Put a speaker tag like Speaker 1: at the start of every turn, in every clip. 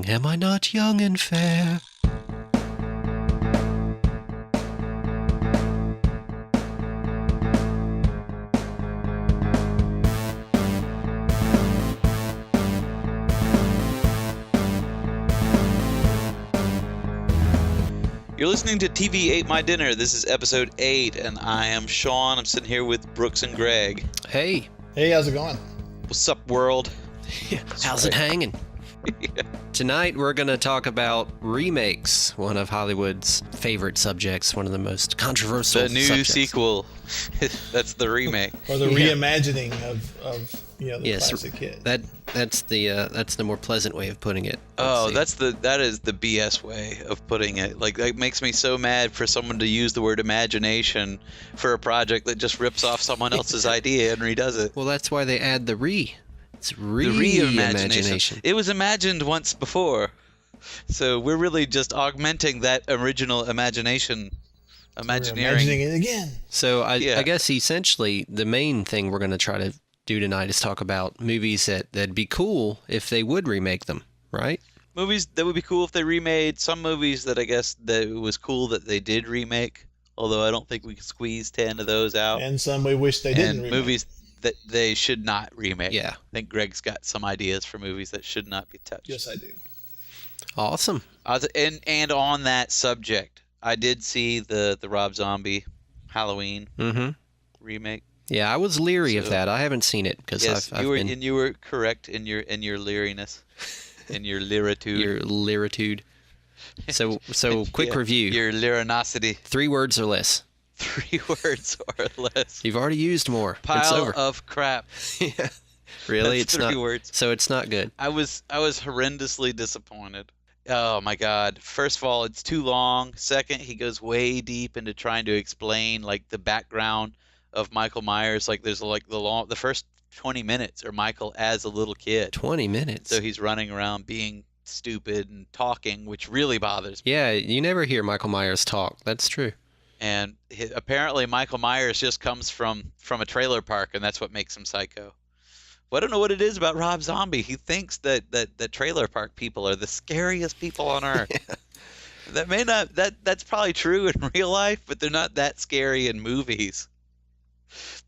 Speaker 1: Am I not young and fair?
Speaker 2: You're listening to TV Ate My Dinner. This is episode 8, and I am Sean. I'm sitting here with Brooks and Greg.
Speaker 1: Hey.
Speaker 3: Hey, how's it going?
Speaker 2: What's up, world?
Speaker 1: How's it hanging?
Speaker 2: Yeah.
Speaker 1: Tonight we're going to talk about remakes, one of Hollywood's favorite subjects, one of the most controversial
Speaker 2: The new
Speaker 1: subjects.
Speaker 2: sequel. That's the remake.
Speaker 3: Or the reimagining of the
Speaker 1: Yes,
Speaker 3: classic hit.
Speaker 1: That's the more pleasant way of putting it.
Speaker 2: Oh,
Speaker 1: Let's see.
Speaker 2: that is the BS way of putting it. Like, that makes me so mad for someone to use the word imagination for a project that just rips off someone else's idea and redoes it.
Speaker 1: Well, that's why they add the re. It's
Speaker 2: The reimagination.
Speaker 1: reimagination.
Speaker 2: It was imagined once before. So we're really just augmenting that original imagineering.
Speaker 3: Imagining it again.
Speaker 1: So I
Speaker 2: Yeah.
Speaker 1: guess essentially the main thing we're going to try to do tonight is talk about movies that'd be cool if they would remake them, right?
Speaker 2: Movies that would be cool if they remade. Some movies that I guess that it was cool that they did remake. Although I don't think we could squeeze 10 of those out.
Speaker 3: And some we wish they didn't
Speaker 2: And
Speaker 3: remake.
Speaker 2: movies that they should not remake.
Speaker 1: Yeah.
Speaker 2: I think Greg's got some ideas for movies that should not be touched.
Speaker 3: Yes, I do.
Speaker 1: Awesome.
Speaker 2: And on that subject, I did see the Rob Zombie Halloween
Speaker 1: Mm-hmm.
Speaker 2: remake.
Speaker 1: Yeah, I was leery of
Speaker 2: So-
Speaker 1: that. I haven't seen it because
Speaker 2: Yes,
Speaker 1: I've
Speaker 2: you were
Speaker 1: been
Speaker 2: and you were correct in your leeriness, in your lyritude.
Speaker 1: your lyritude. So quick
Speaker 2: Yeah,
Speaker 1: review.
Speaker 2: Your lyrinosity.
Speaker 1: 3 words or less.
Speaker 2: 3 words or less.
Speaker 1: You've already used more. It's
Speaker 2: Pile
Speaker 1: over.
Speaker 2: of crap.
Speaker 1: Yeah. Really,
Speaker 2: That's
Speaker 1: it's
Speaker 2: 3
Speaker 1: not.
Speaker 2: words.
Speaker 1: So it's not good.
Speaker 2: I was horrendously disappointed. Oh my God! First of all, it's too long. Second, he goes way deep into trying to explain like the background of Michael Myers. Like there's like the first 20 minutes are Michael as a little kid.
Speaker 1: 20 minutes.
Speaker 2: So he's running around being stupid and talking, which really bothers me.
Speaker 1: Yeah, you never hear Michael Myers talk. That's true.
Speaker 2: And apparently Michael Myers just comes from a trailer park, and that's what makes him psycho. Well, I don't know what it is about Rob Zombie. He thinks that trailer park people are the scariest people on earth. That may not that's probably true in real life, but they're not that scary in movies.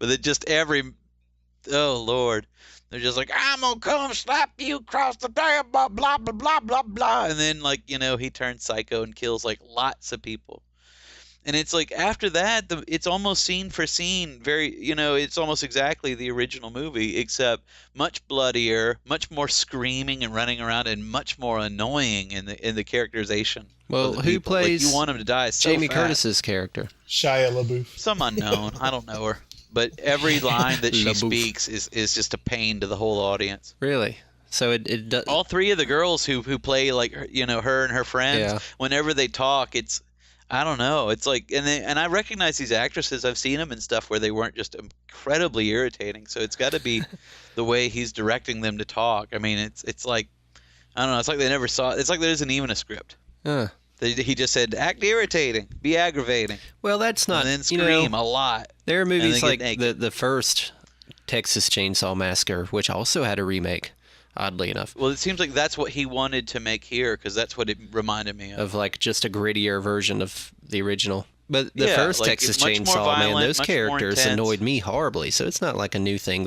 Speaker 2: But it just oh Lord, they're just like, I'm gonna come slap you across the damn blah blah blah blah blah blah, and then like he turns psycho and kills like lots of people. And it's like after that, it's almost scene for scene, it's almost exactly the original movie, except much bloodier, much more screaming and running around, and much more annoying in the characterization.
Speaker 1: Well,
Speaker 2: of the
Speaker 1: who
Speaker 2: people. Like,
Speaker 1: plays
Speaker 2: you want him to die so
Speaker 1: Jamie
Speaker 2: fast.
Speaker 1: Curtis's character?
Speaker 3: Shia LaBeouf.
Speaker 2: Some unknown. I don't know her. But every line that she
Speaker 1: LaBeouf.
Speaker 2: speaks is just a pain to the whole audience.
Speaker 1: Really? So it does.
Speaker 2: All 3 of the girls who play like her, her and her friends,
Speaker 1: Yeah.
Speaker 2: whenever they talk, it's I don't know. It's like and I recognize these actresses. I've seen them in stuff where they weren't just incredibly irritating. So it's got to be the way he's directing them to talk. I mean, it's like I don't know. It's like they never saw. It's like there isn't even a script. He just said act irritating, be aggravating,
Speaker 1: Well, that's not.
Speaker 2: and then scream a lot.
Speaker 1: There are movies
Speaker 2: then
Speaker 1: like
Speaker 2: get naked.
Speaker 1: the first Texas Chainsaw Massacre, which also had a remake, oddly enough,
Speaker 2: Well, it seems like that's what he wanted to make here because that's what it reminded me of.
Speaker 1: of like just a grittier version of the original. But the
Speaker 2: Yeah,
Speaker 1: first
Speaker 2: like,
Speaker 1: Texas
Speaker 2: it's much more
Speaker 1: Chainsaw, man,
Speaker 2: violent,
Speaker 1: those
Speaker 2: much more
Speaker 1: characters
Speaker 2: intense.
Speaker 1: annoyed me horribly. So it's not like a new thing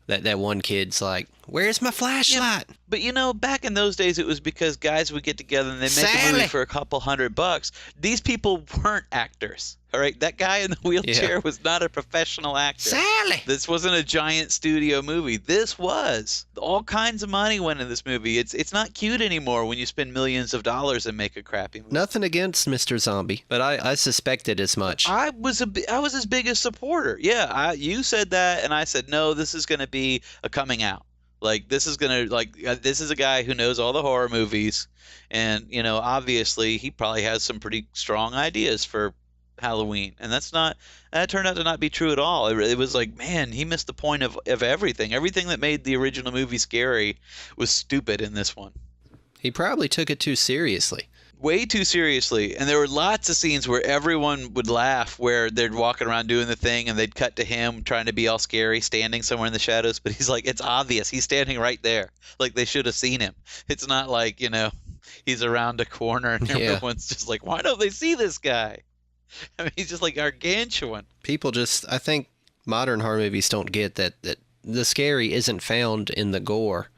Speaker 1: that one kid's like, "Where's my flashlight?"
Speaker 2: But back in those days, it was because guys would get together and they'd make a
Speaker 1: Sally.
Speaker 2: movie for a couple $100. These people weren't actors. All right, that guy in the wheelchair
Speaker 1: Yeah.
Speaker 2: was not a professional actor.
Speaker 1: Sally.
Speaker 2: This wasn't a giant studio movie. This was. All kinds of money went in this movie. It's not cute anymore when you spend millions of dollars and make a crappy movie.
Speaker 1: Nothing against Mr. Zombie, but I suspected as much.
Speaker 2: I was his biggest supporter. Yeah, you said that, and I said no. This is going to be a coming out. Like this is this is a guy who knows all the horror movies, and obviously he probably has some pretty strong ideas for Halloween, and that turned out to not be true at all. It was like, man, he missed the point of everything. Everything that made the original movie scary was stupid in this one.
Speaker 1: He probably took it too seriously.
Speaker 2: way too seriously. And there were lots of scenes where everyone would laugh, where they're walking around doing the thing and they'd cut to him trying to be all scary, standing somewhere in the shadows. But he's like, it's obvious. He's standing right there. Like, they should have seen him. It's not like, he's around a corner and everyone's just like, why don't they see this guy? I mean, he's just like gargantuan.
Speaker 1: People I think modern horror movies don't get that the scary isn't found in the gore.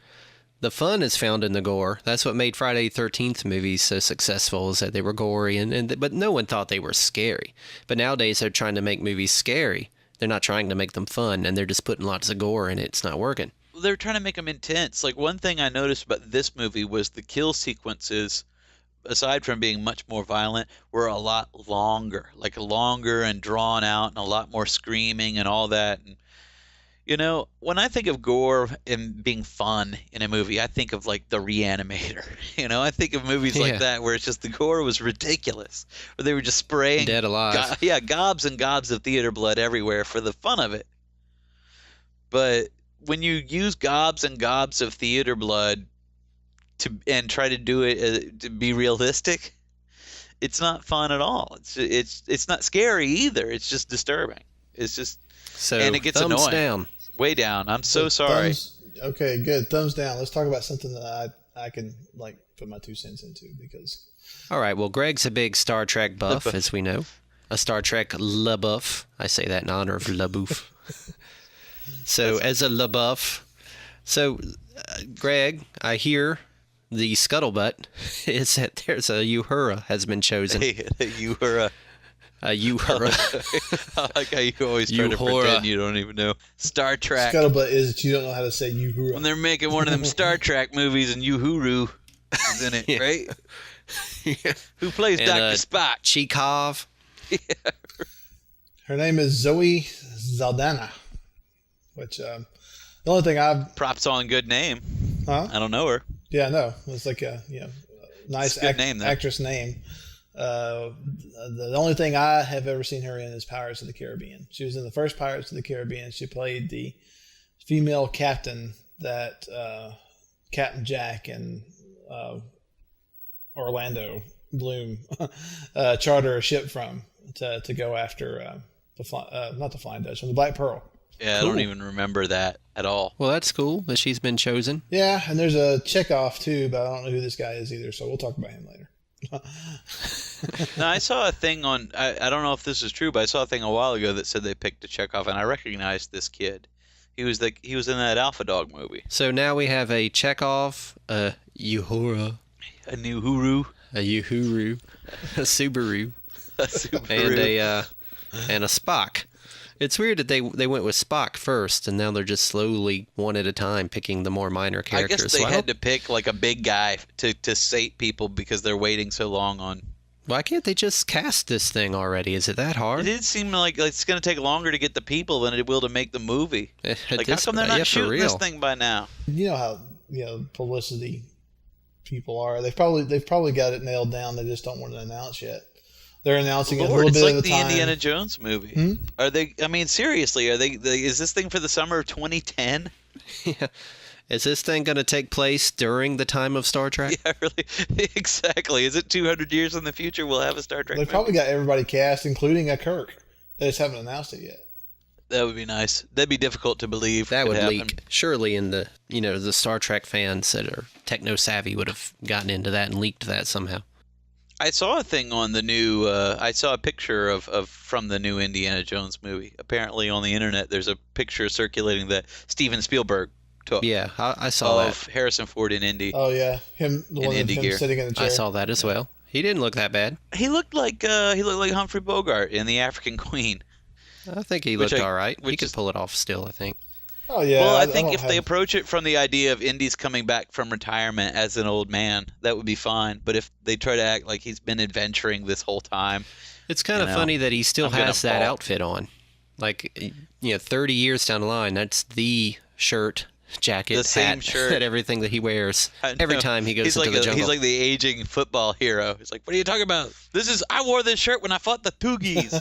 Speaker 1: The fun is found in the gore. That's what made Friday the 13th movies so successful, is that they were gory, but no one thought they were scary. But nowadays they're trying to make movies scary. They're not trying to make them fun, and they're just putting lots of gore in it. It's not working.
Speaker 2: They're trying to make them intense. Like, one thing I noticed about this movie was the kill sequences, aside from being much more violent, were a lot longer. Like, longer and drawn out and a lot more screaming and all that. And when I think of gore and being fun in a movie, I think of like The Reanimator. I think of movies like that where it's just the gore was ridiculous, where they were just spraying
Speaker 1: Dead alive.
Speaker 2: Gobs and gobs of theater blood everywhere for the fun of it. But when you use gobs and gobs of theater blood and try to do it to be realistic, it's not fun at all. It's not scary either. It's just disturbing. It's just and it gets
Speaker 1: thumbs
Speaker 2: annoying.
Speaker 1: Down.
Speaker 2: Way down. I'm so sorry.
Speaker 3: Okay, good. Thumbs down. Let's talk about something that I can put my 2 cents into, because.
Speaker 1: All right. Well, Greg's a big Star Trek buff, as we know. A Star Trek LaBeouf. I say that in honor of LaBeouf. So, as a LaBeouf. So, Greg, I hear the scuttlebutt is that there's a Uhura has been chosen.
Speaker 2: Uhura.
Speaker 1: Uhura.
Speaker 2: I like how you always try to pretend you don't even know. Star Trek.
Speaker 3: Scuttlebutt is that you don't know how to say Uhura.
Speaker 2: When they're making one of them Star Trek movies and Uhuru is in it, right?
Speaker 1: Yeah.
Speaker 2: Who plays Dr. Spock?
Speaker 1: Chekhov.
Speaker 2: Yeah.
Speaker 3: Her name is Zoe Saldana, which the only thing I've...
Speaker 2: Props on good name.
Speaker 3: Huh?
Speaker 2: I don't know her.
Speaker 3: Yeah, no. It's like a nice
Speaker 2: name,
Speaker 3: actress name. The only thing I have ever seen her in is Pirates of the Caribbean. She was in the first Pirates of the Caribbean. She played the female captain that Captain Jack and Orlando Bloom charter a ship from to go after not the Flying Dutchman, the Black Pearl.
Speaker 2: Yeah, cool. I don't even remember that at all.
Speaker 1: Well, that's cool that she's been chosen.
Speaker 3: Yeah, and there's a Chekhov too, but I don't know who this guy is either, so we'll talk about him later.
Speaker 2: Now, I saw a thing on, I don't know if this is true, but I saw a thing a while ago that said they picked a Chekhov, and I recognized this kid. He was in that Alpha Dog movie.
Speaker 1: So now we have a Chekhov, a Uhura,
Speaker 2: a Uhuru,
Speaker 1: a Subaru,
Speaker 2: a Subaru,
Speaker 1: and a Spock. It's weird that they went with Spock first, and now they're just slowly, one at a time, picking the more minor characters.
Speaker 2: I guess they had to pick like a big guy to sate people because they're waiting so long on.
Speaker 1: Why can't they just cast this thing already? Is it that hard?
Speaker 2: It did seem like it's going to take longer to get the people than it will to make the movie. Like, how come they're not shooting this thing by now?
Speaker 3: You know how publicity people are. They've probably got it nailed down. They just don't want to announce yet. They're announcing it a little bit at a time. It's like the Indiana
Speaker 2: Jones movie. Are they? I mean, seriously, are they? Is this thing for the summer of 2010?
Speaker 1: Yeah. Is this thing going to take place during the time of Star Trek?
Speaker 2: Yeah, really. Exactly. Is it 200 years in the future we'll have a Star Trek movie?
Speaker 3: Probably got everybody cast, including a Kirk. They just haven't announced it yet.
Speaker 2: That would be nice. That'd be difficult to believe.
Speaker 1: That would
Speaker 2: happen.
Speaker 1: leak. Surely in the Star Trek fans that are techno-savvy would have gotten into that and leaked that somehow.
Speaker 2: I saw a thing on the new. I saw a picture of from the new Indiana Jones movie. Apparently, on the internet, there's a picture circulating that Steven Spielberg took.
Speaker 1: Yeah, I saw
Speaker 2: of Harrison Ford in Indy.
Speaker 3: Oh yeah, him sitting in the chair.
Speaker 1: I saw that as well. He didn't look that bad.
Speaker 2: He looked like Humphrey Bogart in The African Queen.
Speaker 1: I think he looked all right. He could pull it off still, I think.
Speaker 3: Oh yeah.
Speaker 2: Well, I think if they approach it from the idea of Indy's coming back from retirement as an old man, that would be fine. But if they try to act like he's been adventuring this whole time,
Speaker 1: it's kind of funny that he still has that outfit on. Like 30 years down the line, that's the shirt, jacket,
Speaker 2: the same
Speaker 1: hat,
Speaker 2: shirt,
Speaker 1: and everything that he wears every time he goes into the jungle.
Speaker 2: He's like the aging football hero. He's like, "What are you talking about? I wore this shirt when I fought the Tugis."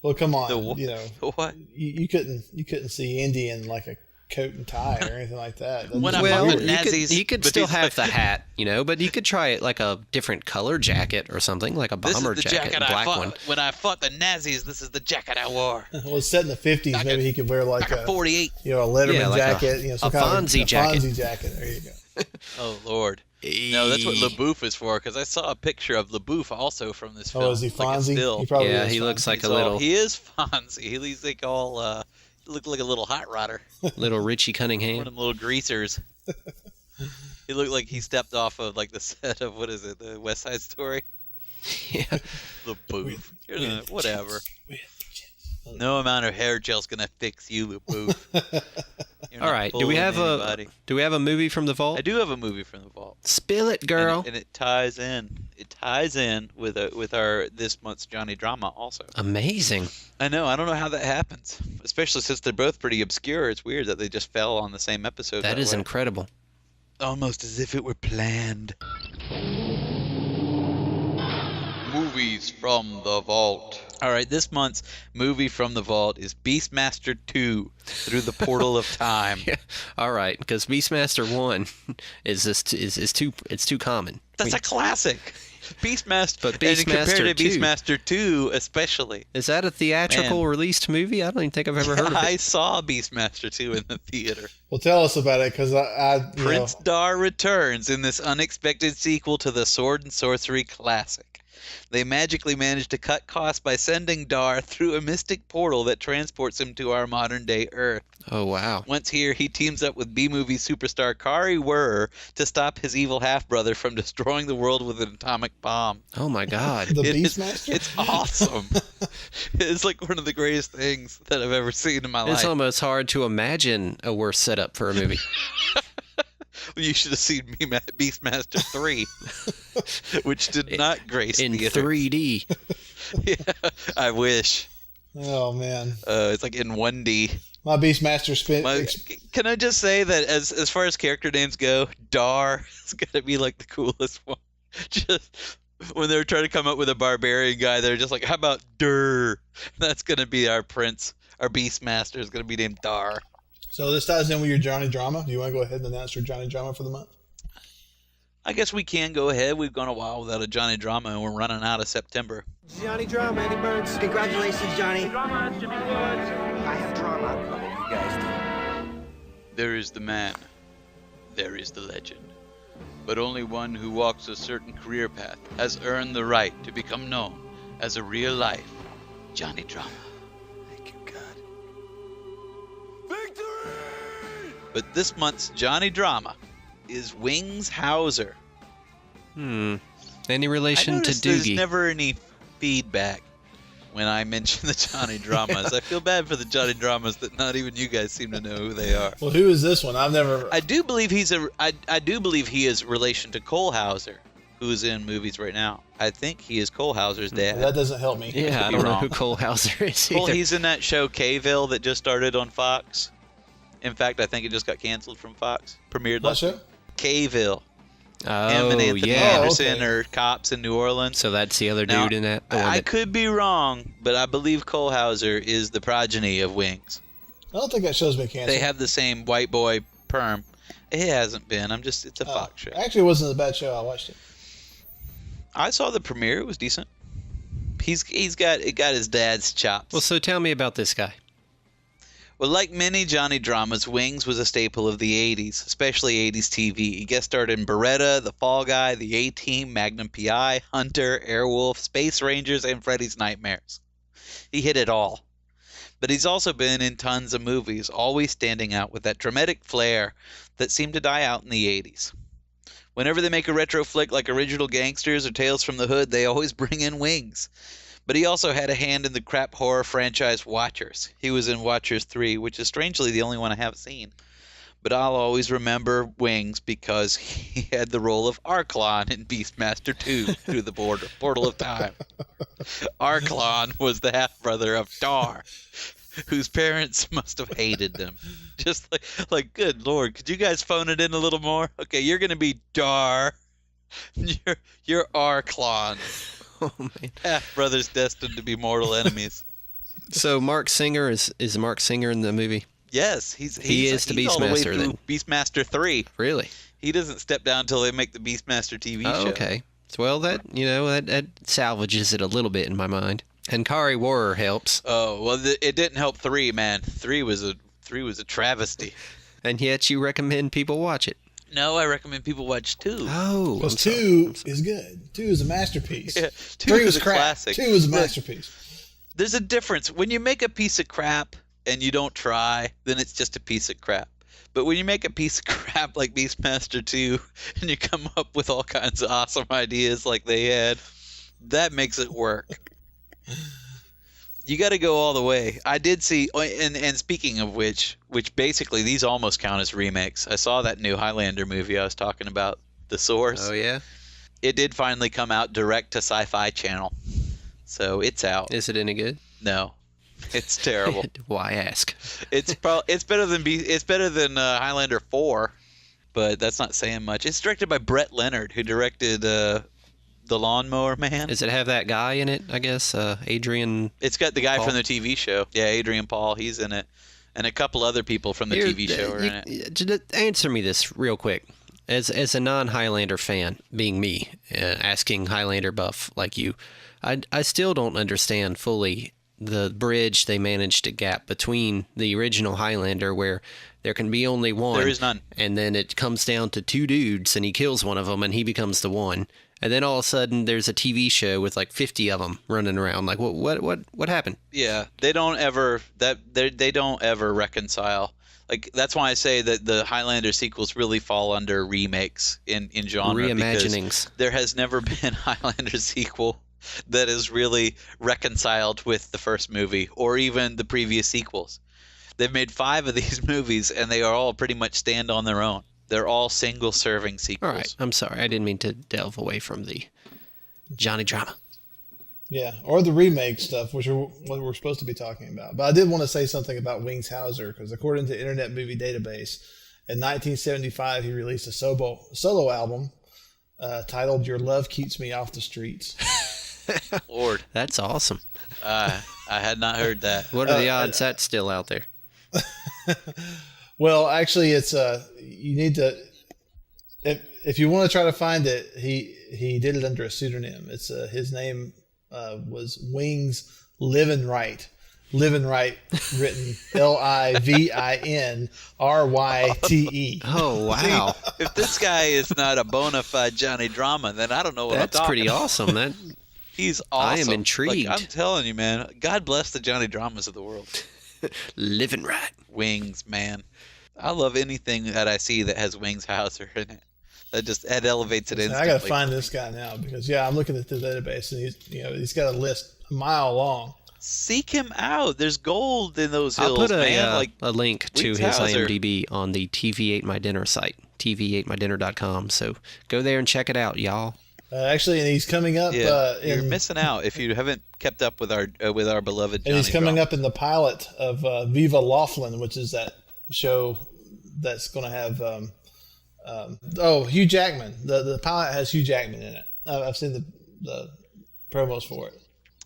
Speaker 3: Well, come on.
Speaker 2: What?
Speaker 3: You couldn't see Indy in like a coat and tie or anything like that.
Speaker 2: When I
Speaker 1: Well,
Speaker 2: found the Nazis,
Speaker 1: he could
Speaker 2: but
Speaker 1: still
Speaker 2: he's
Speaker 1: have
Speaker 2: like-
Speaker 1: the hat, but he could try it like a different color jacket or something, like a
Speaker 2: This
Speaker 1: bomber
Speaker 2: is the
Speaker 1: jacket,
Speaker 2: jacket
Speaker 1: a
Speaker 2: I
Speaker 1: black
Speaker 2: fought
Speaker 1: one.
Speaker 2: when I fought the Nazis. This is the jacket I wore.
Speaker 3: Well, it's set in the 50s.
Speaker 2: Back
Speaker 3: Maybe
Speaker 2: in-
Speaker 3: he could wear like
Speaker 2: Back in '48.
Speaker 3: a Letterman
Speaker 1: Yeah, like
Speaker 3: jacket, some
Speaker 1: a
Speaker 3: kind
Speaker 1: Fonzie
Speaker 3: of
Speaker 1: jacket.
Speaker 3: Fonzie jacket. There you go.
Speaker 2: Oh Lord. No, that's what LaBouffe is for. Because I saw a picture of LaBouffe also from this film.
Speaker 3: Oh, is he
Speaker 2: like a
Speaker 3: Fonzie?
Speaker 2: still.
Speaker 3: He probably
Speaker 1: Yeah,
Speaker 3: is
Speaker 1: he
Speaker 3: Fonzie.
Speaker 1: looks like
Speaker 2: He's
Speaker 1: a
Speaker 2: all-
Speaker 1: little
Speaker 2: He is Fonzie. He's like all. He looked like a little hot rodder.
Speaker 1: little Richie
Speaker 2: One
Speaker 1: Cunningham.
Speaker 2: of them little greasers. He looked like he stepped off of like the set of the West Side Story.
Speaker 1: Yeah.
Speaker 2: LaBouffe. Whatever.
Speaker 3: With chips.
Speaker 2: No amount of hair gel's gonna fix you, LaBouffe. You're
Speaker 1: All
Speaker 2: not
Speaker 1: right. Do we
Speaker 2: fooling
Speaker 1: have
Speaker 2: anybody.
Speaker 1: a movie from the vault?
Speaker 2: I do have a movie from the vault.
Speaker 1: Spill it, girl.
Speaker 2: And it ties in. It ties in with our this month's Johnny Drama also.
Speaker 1: Amazing.
Speaker 2: I know. I don't know how that happens, especially since they're both pretty obscure. It's weird that they just fell on the same episode.
Speaker 1: That is
Speaker 2: way.
Speaker 1: incredible.
Speaker 2: Almost as if it were planned. Movies from the vault. All right, this month's movie from the vault is Beastmaster 2: Through the Portal of Time.
Speaker 1: Yeah. All right, because Beastmaster 1 is too common.
Speaker 2: That's a classic. Beastmaster,
Speaker 1: But
Speaker 2: and compared
Speaker 1: Beastmaster
Speaker 2: to
Speaker 1: 2.
Speaker 2: Beastmaster 2 especially.
Speaker 1: Is that a theatrical
Speaker 2: Man.
Speaker 1: released movie? I don't even think I've ever heard of
Speaker 2: I
Speaker 1: it.
Speaker 2: saw Beastmaster 2 in the theater.
Speaker 3: Well, tell us about it, because
Speaker 2: Prince Dar returns in this unexpected sequel to the sword and sorcery classic. They magically manage to cut costs by sending Dar through a mystic portal that transports him to our modern-day Earth.
Speaker 1: Oh, wow.
Speaker 2: Once here, he teams up with B-movie superstar Kari Wuhrer to stop his evil half-brother from destroying the world with an atomic bomb.
Speaker 1: Oh, my God.
Speaker 3: The
Speaker 2: It is-
Speaker 3: Beastmaster?
Speaker 2: It's awesome. It's like one of the greatest things that I've ever seen in my
Speaker 1: It's
Speaker 2: life.
Speaker 1: almost hard to imagine a worse setup for a movie.
Speaker 2: You should have seen Beastmaster 3, which did not grace
Speaker 1: In
Speaker 2: theaters.
Speaker 1: 3D.
Speaker 2: Yeah, I wish.
Speaker 3: Oh, man.
Speaker 2: It's like in 1D.
Speaker 3: My Beastmaster spin.
Speaker 2: Can I just say that as far as character names go, Dar is gonna be like the coolest one. Just when they were trying to come up with a barbarian guy, they're just like, how about Dur? That's gonna be our prince. Our Beastmaster is gonna be named Dar.
Speaker 3: So this ties in with your Johnny Drama. Do you want to go ahead and announce your Johnny Drama for the month?
Speaker 2: I guess we can go ahead. We've gone a while without a Johnny Drama, and we're running out of September.
Speaker 4: Johnny Drama, Eddie Burns. Congratulations, Johnny. Drama, Jimmy Woods. I have drama. I hope you guys do.
Speaker 2: There is the man. There is the legend. But only one who walks a certain career path has earned the right to become known as a real-life Johnny Drama.
Speaker 4: Thank you, God.
Speaker 2: But this month's Johnny Drama is Wings Hauser.
Speaker 1: Any
Speaker 2: I
Speaker 1: relation to
Speaker 2: noticed there's
Speaker 1: Doogie?
Speaker 2: never any feedback when I mention the Johnny Dramas. I feel bad for the Johnny Dramas that not even you guys seem to know who they are.
Speaker 3: Well, who is this one? I've never.
Speaker 2: I do believe I do believe he is relation to Cole Hauser, who's in movies right now. I think he is Cole Hauser's dad.
Speaker 3: That doesn't help me.
Speaker 1: Yeah, I
Speaker 2: be
Speaker 1: don't know
Speaker 2: wrong.
Speaker 1: who Cole Hauser is
Speaker 2: Well,
Speaker 1: either.
Speaker 2: he's in that show K-ville that just started on Fox. In fact, I think it just got canceled from Fox. Premiered
Speaker 3: What
Speaker 2: last
Speaker 3: show?
Speaker 2: K-ville. Him
Speaker 1: Oh,
Speaker 2: and Anthony
Speaker 1: yeah.
Speaker 2: Anderson
Speaker 3: okay.
Speaker 2: are cops in New Orleans.
Speaker 1: So that's the other
Speaker 2: Now,
Speaker 1: dude in that? The one
Speaker 2: I
Speaker 1: that-
Speaker 2: could be wrong, but I believe Cole Hauser is the progeny of Wings.
Speaker 3: I don't think that show's been canceled.
Speaker 2: They have the same white boy perm. It hasn't been. It's a Fox show.
Speaker 3: Actually, it wasn't a bad show. I watched it.
Speaker 2: I saw the premiere. It was decent. It got his dad's chops.
Speaker 1: Well, so tell me about this guy.
Speaker 2: Well, like many Johnny dramas, Wings was a staple of the 80s, especially 80s TV. He guest starred in Beretta, The Fall Guy, The A-Team, Magnum P.I., Hunter, Airwolf, Space Rangers, and Freddy's Nightmares. He hit it all. But he's also been in tons of movies, always standing out with that dramatic flair that seemed to die out in the 80s. Whenever they make a retro flick like Original Gangsters or Tales from the Hood, they always bring in Wings. But he also had a hand in the crap horror franchise Watchers. He was in Watchers 3, which is strangely the only one I haven't seen. But I'll always remember Wings because he had the role of Arklon in Beastmaster 2 Through the Portal of Time. Arklon was the half-brother of Dar, whose parents must have hated them. Just like, good Lord, could you guys phone it in a little more? Okay, you're going to be Dar. You're Arklon.
Speaker 1: Oh, man.
Speaker 2: Half brothers destined to be mortal enemies.
Speaker 1: So Mark Singer is Mark Singer in the movie?
Speaker 2: Yes,
Speaker 1: He is the
Speaker 2: he's all the way
Speaker 1: Beastmaster
Speaker 2: through
Speaker 1: then.
Speaker 2: Beastmaster 3.
Speaker 1: Really?
Speaker 2: He doesn't step down until they make the Beastmaster TV show.
Speaker 1: Okay. Well, that that salvages it a little bit in my mind. And Kari Warrer helps.
Speaker 2: Oh well, it didn't help 3, man. 3 was a travesty.
Speaker 1: And yet you recommend people watch it.
Speaker 2: No, I recommend people watch 2.
Speaker 1: Oh,
Speaker 3: Because 2 is good. 2 is a masterpiece.
Speaker 2: Yeah, 2
Speaker 3: 3
Speaker 2: is
Speaker 3: was
Speaker 2: a
Speaker 3: crap.
Speaker 2: classic.
Speaker 3: 2 is a masterpiece.
Speaker 2: There's a difference. When you make a piece of crap and you don't try, then it's just a piece of crap. But when you make a piece of crap like Beastmaster 2 and you come up with all kinds of awesome ideas like they had, that makes it work. You got to go all the way. I did see, and speaking of which basically these almost count as remakes. I saw that new Highlander movie I was talking about, The Source.
Speaker 1: Oh, yeah?
Speaker 2: It did finally come out direct to Sci-Fi Channel. So it's out.
Speaker 1: Is it any good?
Speaker 2: No. It's terrible.
Speaker 1: Why ask?
Speaker 2: It's better than Highlander 4, but that's not saying much. It's directed by Brett Leonard, who directed The Lawnmower Man.
Speaker 1: Does it have that guy in it, I guess? Adrian
Speaker 2: It's got the guy
Speaker 1: Paul?
Speaker 2: from the TV show. Yeah, Adrian Paul, he's in it. And a couple other people from the TV show are in it.
Speaker 1: Answer me this real quick. As a non-Highlander fan, being me, asking Highlander buff like you, I still don't understand fully the bridge they managed to gap between the original Highlander, where there can be only one.
Speaker 2: There is none.
Speaker 1: And then it comes down to 2 dudes, and he kills one of them, and he becomes the one. And then all of a sudden, there's a TV show with like 50 of them running around. Like, what happened?
Speaker 2: Yeah, they don't ever reconcile. Like, that's why I say that the Highlander sequels really fall under remakes in genre.
Speaker 1: Reimaginings.
Speaker 2: Because there has never been a Highlander sequel that is really reconciled with the first movie or even the previous sequels. They've made 5 of these movies, and they are all pretty much stand on their own. They're all single-serving sequels.
Speaker 1: All right, I'm sorry. I didn't mean to delve away from the Johnny drama.
Speaker 3: Yeah, or the remake stuff, which are what we're supposed to be talking about. But I did want to say something about Wings Hauser, because according to Internet Movie Database, in 1975 he released a solo album titled "Your Love Keeps Me Off the Streets."
Speaker 2: Lord,
Speaker 1: That's awesome.
Speaker 2: I had not heard that.
Speaker 1: What are the odds that's still out there?
Speaker 3: Well, actually, it's you need to if you want to try to find it, he did it under a pseudonym. It's his name was Wings Livin' Right. Livin' Right, written LIVINRYTE.
Speaker 1: Oh, wow.
Speaker 2: If this guy is not a bona fide Johnny Drama, then I don't know what
Speaker 1: That's
Speaker 2: I'm talking
Speaker 1: pretty
Speaker 2: about.
Speaker 1: awesome. That
Speaker 2: He's awesome.
Speaker 1: I am intrigued.
Speaker 2: Like, I'm telling you, man. God bless the Johnny Dramas of the world.
Speaker 1: living right.
Speaker 2: Wings, man. I love anything that I see that has Wings Hauser in it. That elevates it instantly.
Speaker 3: I got to find this guy now because I'm looking at the database and he's got a list a mile long.
Speaker 2: Seek him out. There's gold in those hills,
Speaker 1: I'll put
Speaker 2: man.
Speaker 1: a link to
Speaker 2: Wings
Speaker 1: his
Speaker 2: Hauser.
Speaker 1: IMDb on the TV Ate My Dinner site, tv8mydinner.com. So go there and check it out, y'all.
Speaker 3: Actually, and he's coming up.
Speaker 2: You're missing out if you haven't kept up with our beloved Johnny
Speaker 3: And he's coming
Speaker 2: Drama.
Speaker 3: up in the pilot of Viva Laughlin, which is that show that's going to have Hugh Jackman. The pilot has Hugh Jackman in it. I've seen the promos for it.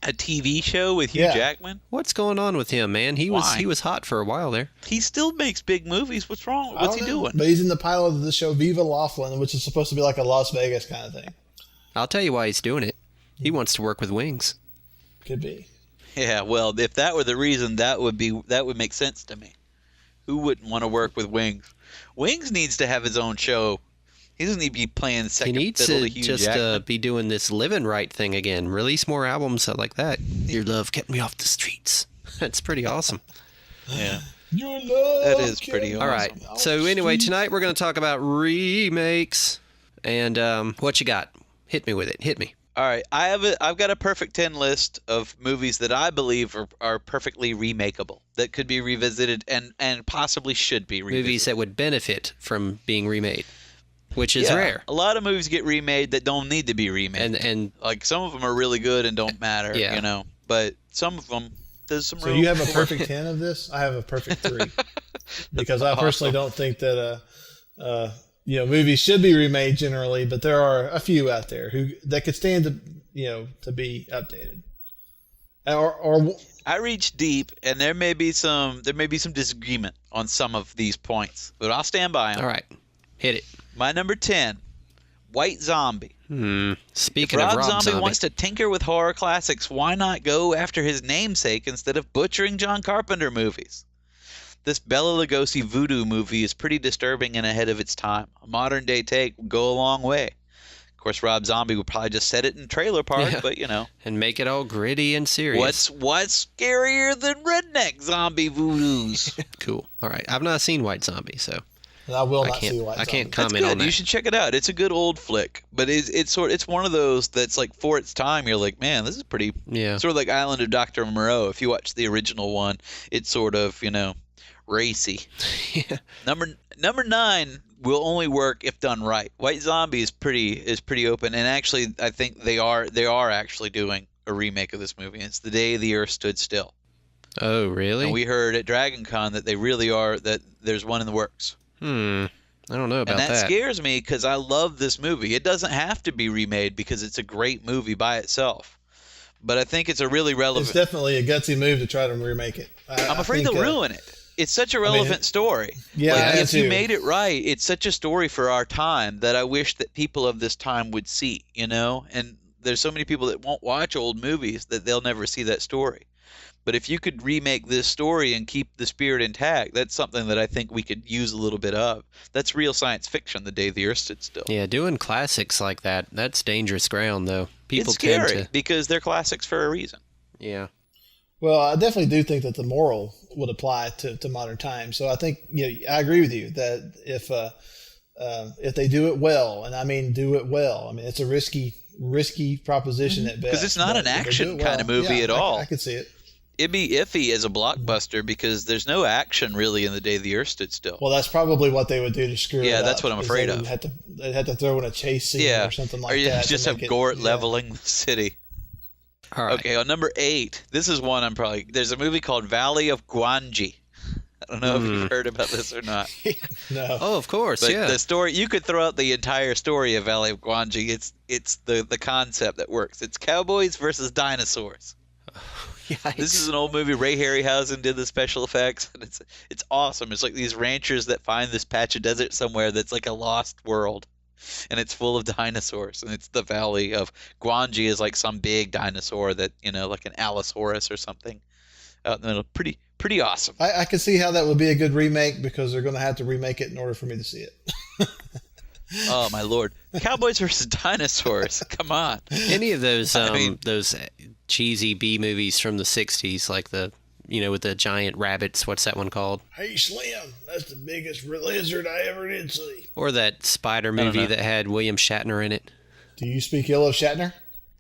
Speaker 2: A TV show with Hugh Jackman?
Speaker 1: What's going on with him, man? He was hot for a while there.
Speaker 2: He still makes big movies. What's wrong? What's he doing?
Speaker 3: But he's in the pilot of the show Viva Laughlin, which is supposed to be like a Las Vegas kind of thing.
Speaker 1: I'll tell you why he's doing it. He wants to work with Wings.
Speaker 3: Could be.
Speaker 2: Yeah, well, if that were the reason, that would make sense to me. Who wouldn't want to work with Wings? Wings needs to have his own show. He doesn't need to be playing second
Speaker 1: He needs
Speaker 2: fiddle
Speaker 1: to
Speaker 2: to Hugh
Speaker 1: just
Speaker 2: Jackman.
Speaker 1: be doing this living right thing again. Release more albums like that. Your love kept me off the streets. That's pretty awesome.
Speaker 2: Yeah,
Speaker 3: Your love
Speaker 2: that is pretty awesome.
Speaker 1: All right. So anyway, tonight we're going to talk about remakes. And what you got? Hit me with it. Hit me.
Speaker 2: All right, I've got a perfect 10 list of movies that I believe are perfectly remakeable, that could be revisited and possibly should be revisited.
Speaker 1: Movies that would benefit from being remade, which is rare.
Speaker 2: A lot of movies get remade that don't need to be remade.
Speaker 1: And
Speaker 2: like some of them are really good and don't matter,
Speaker 1: Yeah.
Speaker 2: you know. But some of them, there's some
Speaker 3: So
Speaker 2: real.
Speaker 3: you have a perfect 10 of this? I have a perfect 3. Because I personally don't think that movies should be remade generally, but there are a few out there that could stand to be updated. Or
Speaker 2: I reached deep, and there may be some disagreement on some of these points, but I'll stand by them.
Speaker 1: All right, hit it.
Speaker 2: My number 10, White Zombie.
Speaker 1: Speaking
Speaker 2: If
Speaker 1: of
Speaker 2: Rob
Speaker 1: Rob
Speaker 2: Zombie wants to tinker with horror classics, why not go after his namesake instead of butchering John Carpenter movies? This Bela Lugosi voodoo movie is pretty disturbing and ahead of its time. A modern day take would go a long way. Of course, Rob Zombie would probably just set it in Trailer Park,
Speaker 1: Yeah.
Speaker 2: but you know.
Speaker 1: and make it all gritty and serious.
Speaker 2: What's scarier than redneck zombie voodoos?
Speaker 1: Cool. All right, I've not seen White Zombie, so
Speaker 3: I will
Speaker 1: I
Speaker 3: not see
Speaker 1: can't.
Speaker 3: White
Speaker 1: I can't
Speaker 3: Zombie.
Speaker 2: That's
Speaker 1: comment on
Speaker 2: good.
Speaker 1: that.
Speaker 2: You should check it out. It's a good old flick, but it's one of those that's like for its time. You're like, man, this is pretty.
Speaker 1: Yeah.
Speaker 2: Sort of like Island of Dr. Moreau. If you watch the original one, it's sort of racy.
Speaker 1: Yeah.
Speaker 2: Number 9 will only work if done right. White Zombie is pretty open, and actually, I think they are actually doing a remake of this movie. It's The Day the Earth Stood Still,
Speaker 1: Oh, really?
Speaker 2: and we heard at DragonCon that they really are that there's one in the works.
Speaker 1: I don't know about
Speaker 2: And that
Speaker 1: that.
Speaker 2: scares me because I love this movie. It doesn't have to be remade because it's a great movie by itself. But I think it's a really relevant.
Speaker 3: It's definitely a gutsy move to try to remake it.
Speaker 2: I'm afraid they'll ruin it. It's such a relevant story.
Speaker 3: Yeah,
Speaker 2: Like,
Speaker 3: I am
Speaker 2: if you
Speaker 3: too.
Speaker 2: made it right, it's such a story for our time that I wish that people of this time would see, And there's so many people that won't watch old movies that they'll never see that story. But if you could remake this story and keep the spirit intact, that's something that I think we could use a little bit of. That's real science fiction, The Day the Earth Stood Still.
Speaker 1: Yeah, doing classics like that's dangerous ground, though. People
Speaker 2: It's scary
Speaker 1: tend to.
Speaker 2: because they're classics for a reason.
Speaker 1: Yeah.
Speaker 3: Well, I definitely do think that the moral would apply to modern times. So I think I agree with you that if they do it well, and I mean do it well, I mean it's a risky proposition at best.
Speaker 2: Because it's not
Speaker 3: but
Speaker 2: an
Speaker 3: if they do
Speaker 2: action
Speaker 3: it well,
Speaker 2: kind of movie at all.
Speaker 3: I could see it.
Speaker 2: It'd be iffy as a blockbuster because there's no action really in The Day the Earth Stood Still.
Speaker 3: Well, that's probably what they would do to screw it up.
Speaker 2: Yeah, that's what I'm
Speaker 3: is
Speaker 2: afraid
Speaker 3: they would
Speaker 2: of.
Speaker 3: They'd have to throw in a chase scene
Speaker 2: Yeah,
Speaker 3: or something like
Speaker 2: or you
Speaker 3: that. to
Speaker 2: just have
Speaker 3: make it-
Speaker 2: Gort
Speaker 3: yeah.
Speaker 2: leveling the city.
Speaker 1: All right.
Speaker 2: Okay, on number 8, this is one there's a movie called Valley of Gwangi. I don't know if you've heard about this or not.
Speaker 3: No.
Speaker 1: Oh, of course.
Speaker 2: But
Speaker 1: yeah.
Speaker 2: the story, you could throw out the entire story of Valley of Gwangi. It's the concept that works. It's cowboys versus dinosaurs.
Speaker 1: Yikes.
Speaker 2: This is an old movie. Ray Harryhausen did the special effects, and it's awesome. It's like these ranchers that find this patch of desert somewhere that's like a lost world, and it's full of dinosaurs. And it's the Valley of Gwangi is like some big dinosaur that like an Allosaurus or something out in the middle. Pretty awesome.
Speaker 3: I can see how that would be a good remake because they're going to have to remake it in order for me to see it.
Speaker 2: Oh my lord! Cowboys versus dinosaurs. Come on.
Speaker 1: Any of those
Speaker 2: I mean-
Speaker 1: those cheesy B movies from the 60s, like the with the giant rabbits, what's that one called?
Speaker 3: Hey, Slim, that's the biggest lizard I ever did see.
Speaker 1: Or that spider
Speaker 2: don't
Speaker 1: movie
Speaker 2: know.
Speaker 1: that had William Shatner in it.
Speaker 3: Do you speak ill of Shatner?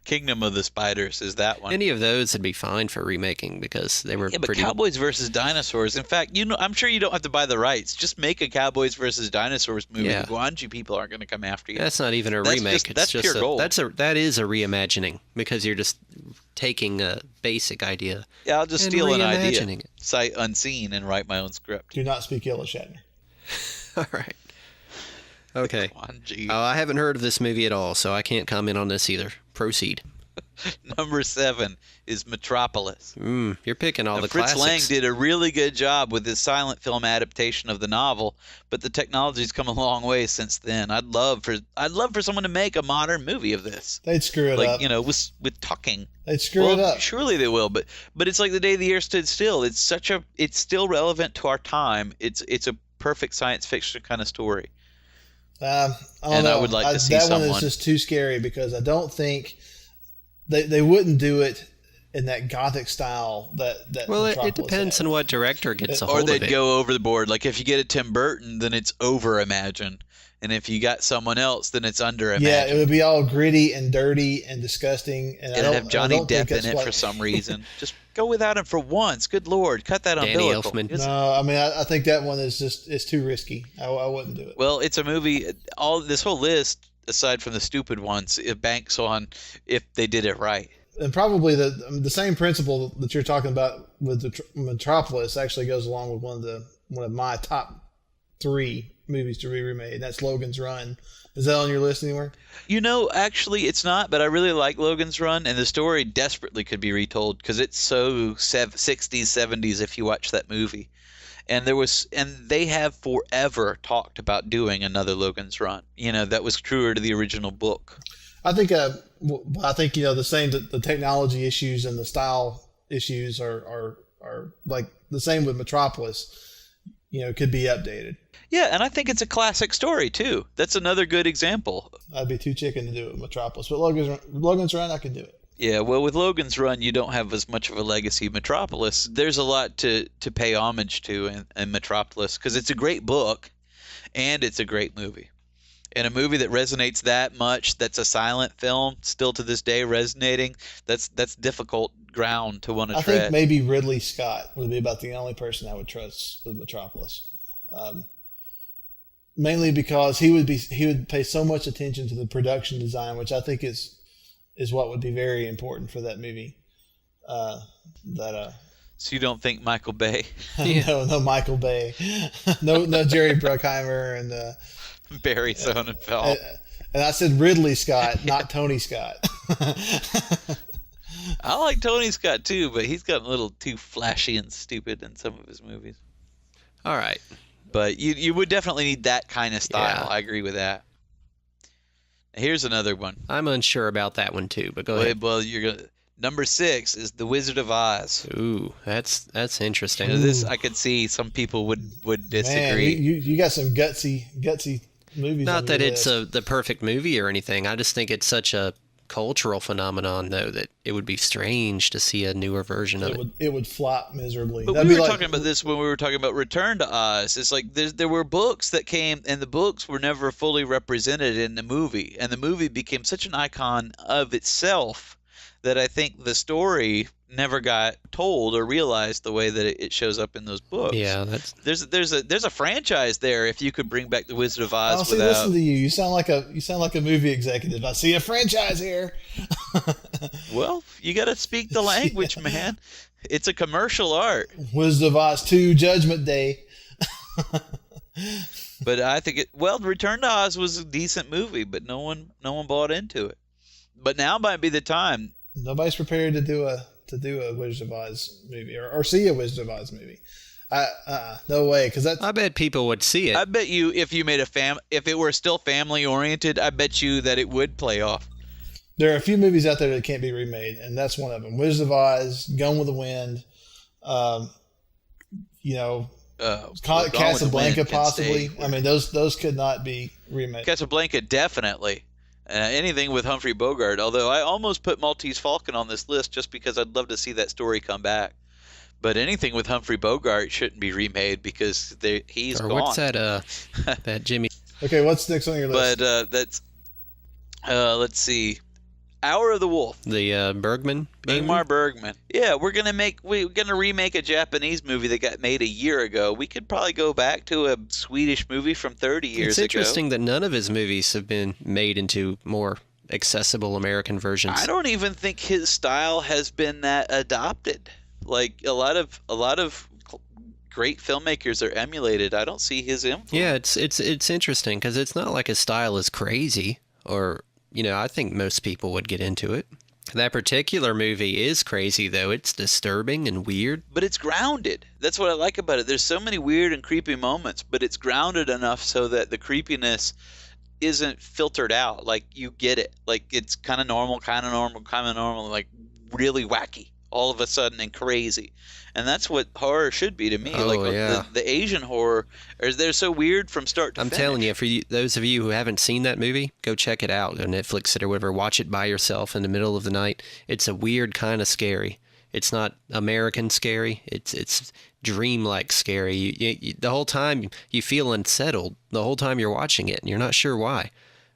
Speaker 2: Kingdom of the Spiders is that one.
Speaker 1: Any of those would be fine for remaking because they were
Speaker 2: Yeah, but
Speaker 1: pretty.
Speaker 2: Cowboys versus Dinosaurs. In fact, I'm sure you don't have to buy the rights. Just make a Cowboys versus Dinosaurs movie.
Speaker 1: Yeah.
Speaker 2: The Gwangi people aren't going to come after you.
Speaker 1: That's not even a
Speaker 2: That's
Speaker 1: remake.
Speaker 2: just-
Speaker 1: it's
Speaker 2: that's
Speaker 1: just
Speaker 2: pure gold.
Speaker 1: that is a reimagining because you're just taking a basic idea.
Speaker 2: Yeah, I'll just
Speaker 1: and
Speaker 2: steal an idea,
Speaker 1: reimagining it.
Speaker 2: sight unseen, and write my own script.
Speaker 3: Do not speak ill of Shatner.
Speaker 1: All right. Okay.
Speaker 2: Gwangi.
Speaker 1: Oh, I haven't heard of this movie at all, so I can't comment on this either. Proceed.
Speaker 2: Number 7 is Metropolis.
Speaker 1: You're picking all
Speaker 2: Now,
Speaker 1: the
Speaker 2: Fritz
Speaker 1: classics.
Speaker 2: Lang did a really good job with his silent film adaptation of the novel, but the technology's come a long way since then. I'd love for someone to make a modern movie of this.
Speaker 3: They'd screw it up.
Speaker 2: With talking.
Speaker 3: They'd screw it up.
Speaker 2: Surely they will, but it's like The Day the Earth Stood Still. It's still relevant to our time. It's a perfect science fiction kind of story.
Speaker 3: I don't
Speaker 2: And I
Speaker 3: know.
Speaker 2: would like to see
Speaker 3: that one
Speaker 2: someone-
Speaker 3: is just too scary because I don't think they wouldn't do it in that gothic style that
Speaker 1: Well, it
Speaker 3: Metropolis
Speaker 1: depends
Speaker 3: had.
Speaker 1: on what director gets a
Speaker 2: Or
Speaker 1: hold
Speaker 2: they'd
Speaker 1: of it.
Speaker 2: go over the board. Like if you get a Tim Burton, then it's over imagined. And if you got someone else, then it's under
Speaker 3: Yeah,
Speaker 2: imagined.
Speaker 3: it would be all gritty and dirty and disgusting. And I
Speaker 2: It'd
Speaker 3: don't
Speaker 2: have Johnny
Speaker 3: I don't think
Speaker 2: Depp in
Speaker 3: that's
Speaker 2: it
Speaker 3: what-
Speaker 2: for some reason. Just go without him for once. Good Lord, cut that
Speaker 1: Danny
Speaker 2: umbilical.
Speaker 1: Elfman.
Speaker 2: It's-
Speaker 3: No, I mean I think that one is it's too risky. I wouldn't do it.
Speaker 2: Well, it's a movie. All this whole list, aside from the stupid ones, it banks on if they did it right.
Speaker 3: And probably the same principle that you're talking about with the Metropolis actually goes along with one of my top 3 movies to be remade. That's Logan's Run. Is that on your list anywhere?
Speaker 2: Actually, it's not, but I really like Logan's Run, and the story desperately could be retold because it's so 60s, 70s if you watch that movie. And they have forever talked about doing another Logan's Run. That was truer to the original book.
Speaker 3: I think the same. The technology issues and the style issues are like the same with Metropolis. Could be updated.
Speaker 2: Yeah, and I think it's a classic story too. That's another good example.
Speaker 3: I'd be too chicken to do it with Metropolis, but Logan's Run, I could do it.
Speaker 2: Yeah, well, with Logan's Run, you don't have as much of a legacy. Metropolis, there's a lot to pay homage to in Metropolis because it's a great book and it's a great movie. And a movie that resonates that much, that's a silent film, still to this day resonating, that's difficult ground to want to tread.
Speaker 3: I think maybe Ridley Scott would be about the only person I would trust with Metropolis. Mainly because he would pay so much attention to the production design, which I think is what would be very important for that movie.
Speaker 2: So you don't think Michael Bay?
Speaker 3: No Michael Bay, no Jerry Bruckheimer and
Speaker 2: Barry Sonnenfeld.
Speaker 3: And I said Ridley Scott, not Tony Scott.
Speaker 2: I like Tony Scott too, but he's gotten a little too flashy and stupid in some of his movies.
Speaker 1: All right.
Speaker 2: But you would definitely need that kind of style.
Speaker 1: Yeah.
Speaker 2: I agree with that. Here's another one.
Speaker 1: I'm unsure about that one too, but go ahead.
Speaker 2: Well, number 6 is The Wizard of Oz.
Speaker 1: Ooh, that's interesting.
Speaker 2: This I could see some people would disagree.
Speaker 3: Man, you got some gutsy movies.
Speaker 1: Not that it's
Speaker 3: list.
Speaker 1: the perfect movie or anything. I just think it's such a cultural phenomenon, though, that it would be strange to see a newer version of it.
Speaker 3: It would flop miserably.
Speaker 2: But we were talking about this when we were talking about Return to Oz. It's like there were books that came, and the books were never fully represented in the movie, and the movie became such an icon of itself that I think the story never got told or realized the way that it shows up in those books.
Speaker 1: Yeah,
Speaker 2: there's a franchise there. If you could bring back the Wizard of Oz,
Speaker 3: listen to you. You sound like a movie executive. I see a franchise here.
Speaker 2: Well, you got to speak the language, man. It's a commercial art.
Speaker 3: Wizard of Oz 2, Judgment Day.
Speaker 2: But I think Return to Oz was a decent movie, but no one bought into it. But now might be the time.
Speaker 3: Nobody's prepared to do a Wizard of Oz movie or see a Wizard of Oz movie. No way, because
Speaker 1: I bet people would see it.
Speaker 2: I bet you if you made if it were still family oriented, I bet you that it would play off.
Speaker 3: There are a few movies out there that can't be remade, and that's one of them. Wizard of Oz, Gone with the Wind, Casablanca possibly. I mean, those could not be remade.
Speaker 2: Casablanca definitely. Anything with Humphrey Bogart, although I almost put Maltese Falcon on this list just because I'd love to see that story come back. But anything with Humphrey Bogart shouldn't be remade because he's gone.
Speaker 1: What's that Jimmy?
Speaker 3: Okay, what's next on your list?
Speaker 2: But that's let's see, Hour of the Wolf.
Speaker 1: The Bergman.
Speaker 2: Ingmar Bergman. Yeah, we're gonna remake a Japanese movie that got made a year ago. We could probably go back to a Swedish movie from 30 years ago.
Speaker 1: It's interesting that none of his movies have been made into more accessible American versions.
Speaker 2: I don't even think his style has been that adopted. Like a lot of great filmmakers are emulated. I don't see his influence.
Speaker 1: Yeah, it's interesting because it's not like his style is crazy or. I think most people would get into it. That particular movie is crazy, though. It's disturbing and weird.
Speaker 2: But it's grounded. That's what I like about it. There's so many weird and creepy moments, but it's grounded enough so that the creepiness isn't filtered out. Like, you get it. Like, it's kind of normal, like really wacky all of a sudden and crazy. And that's what horror should be to me. The Asian horror, they're so weird from start to finish.
Speaker 1: I'm telling you, for those of you who haven't seen that movie, go check it out on Netflix or whatever. Watch it by yourself in the middle of the night. It's a weird kind of scary. It's not American scary. It's dreamlike scary. You, the whole time you feel unsettled the whole time you're watching it, and you're not sure why.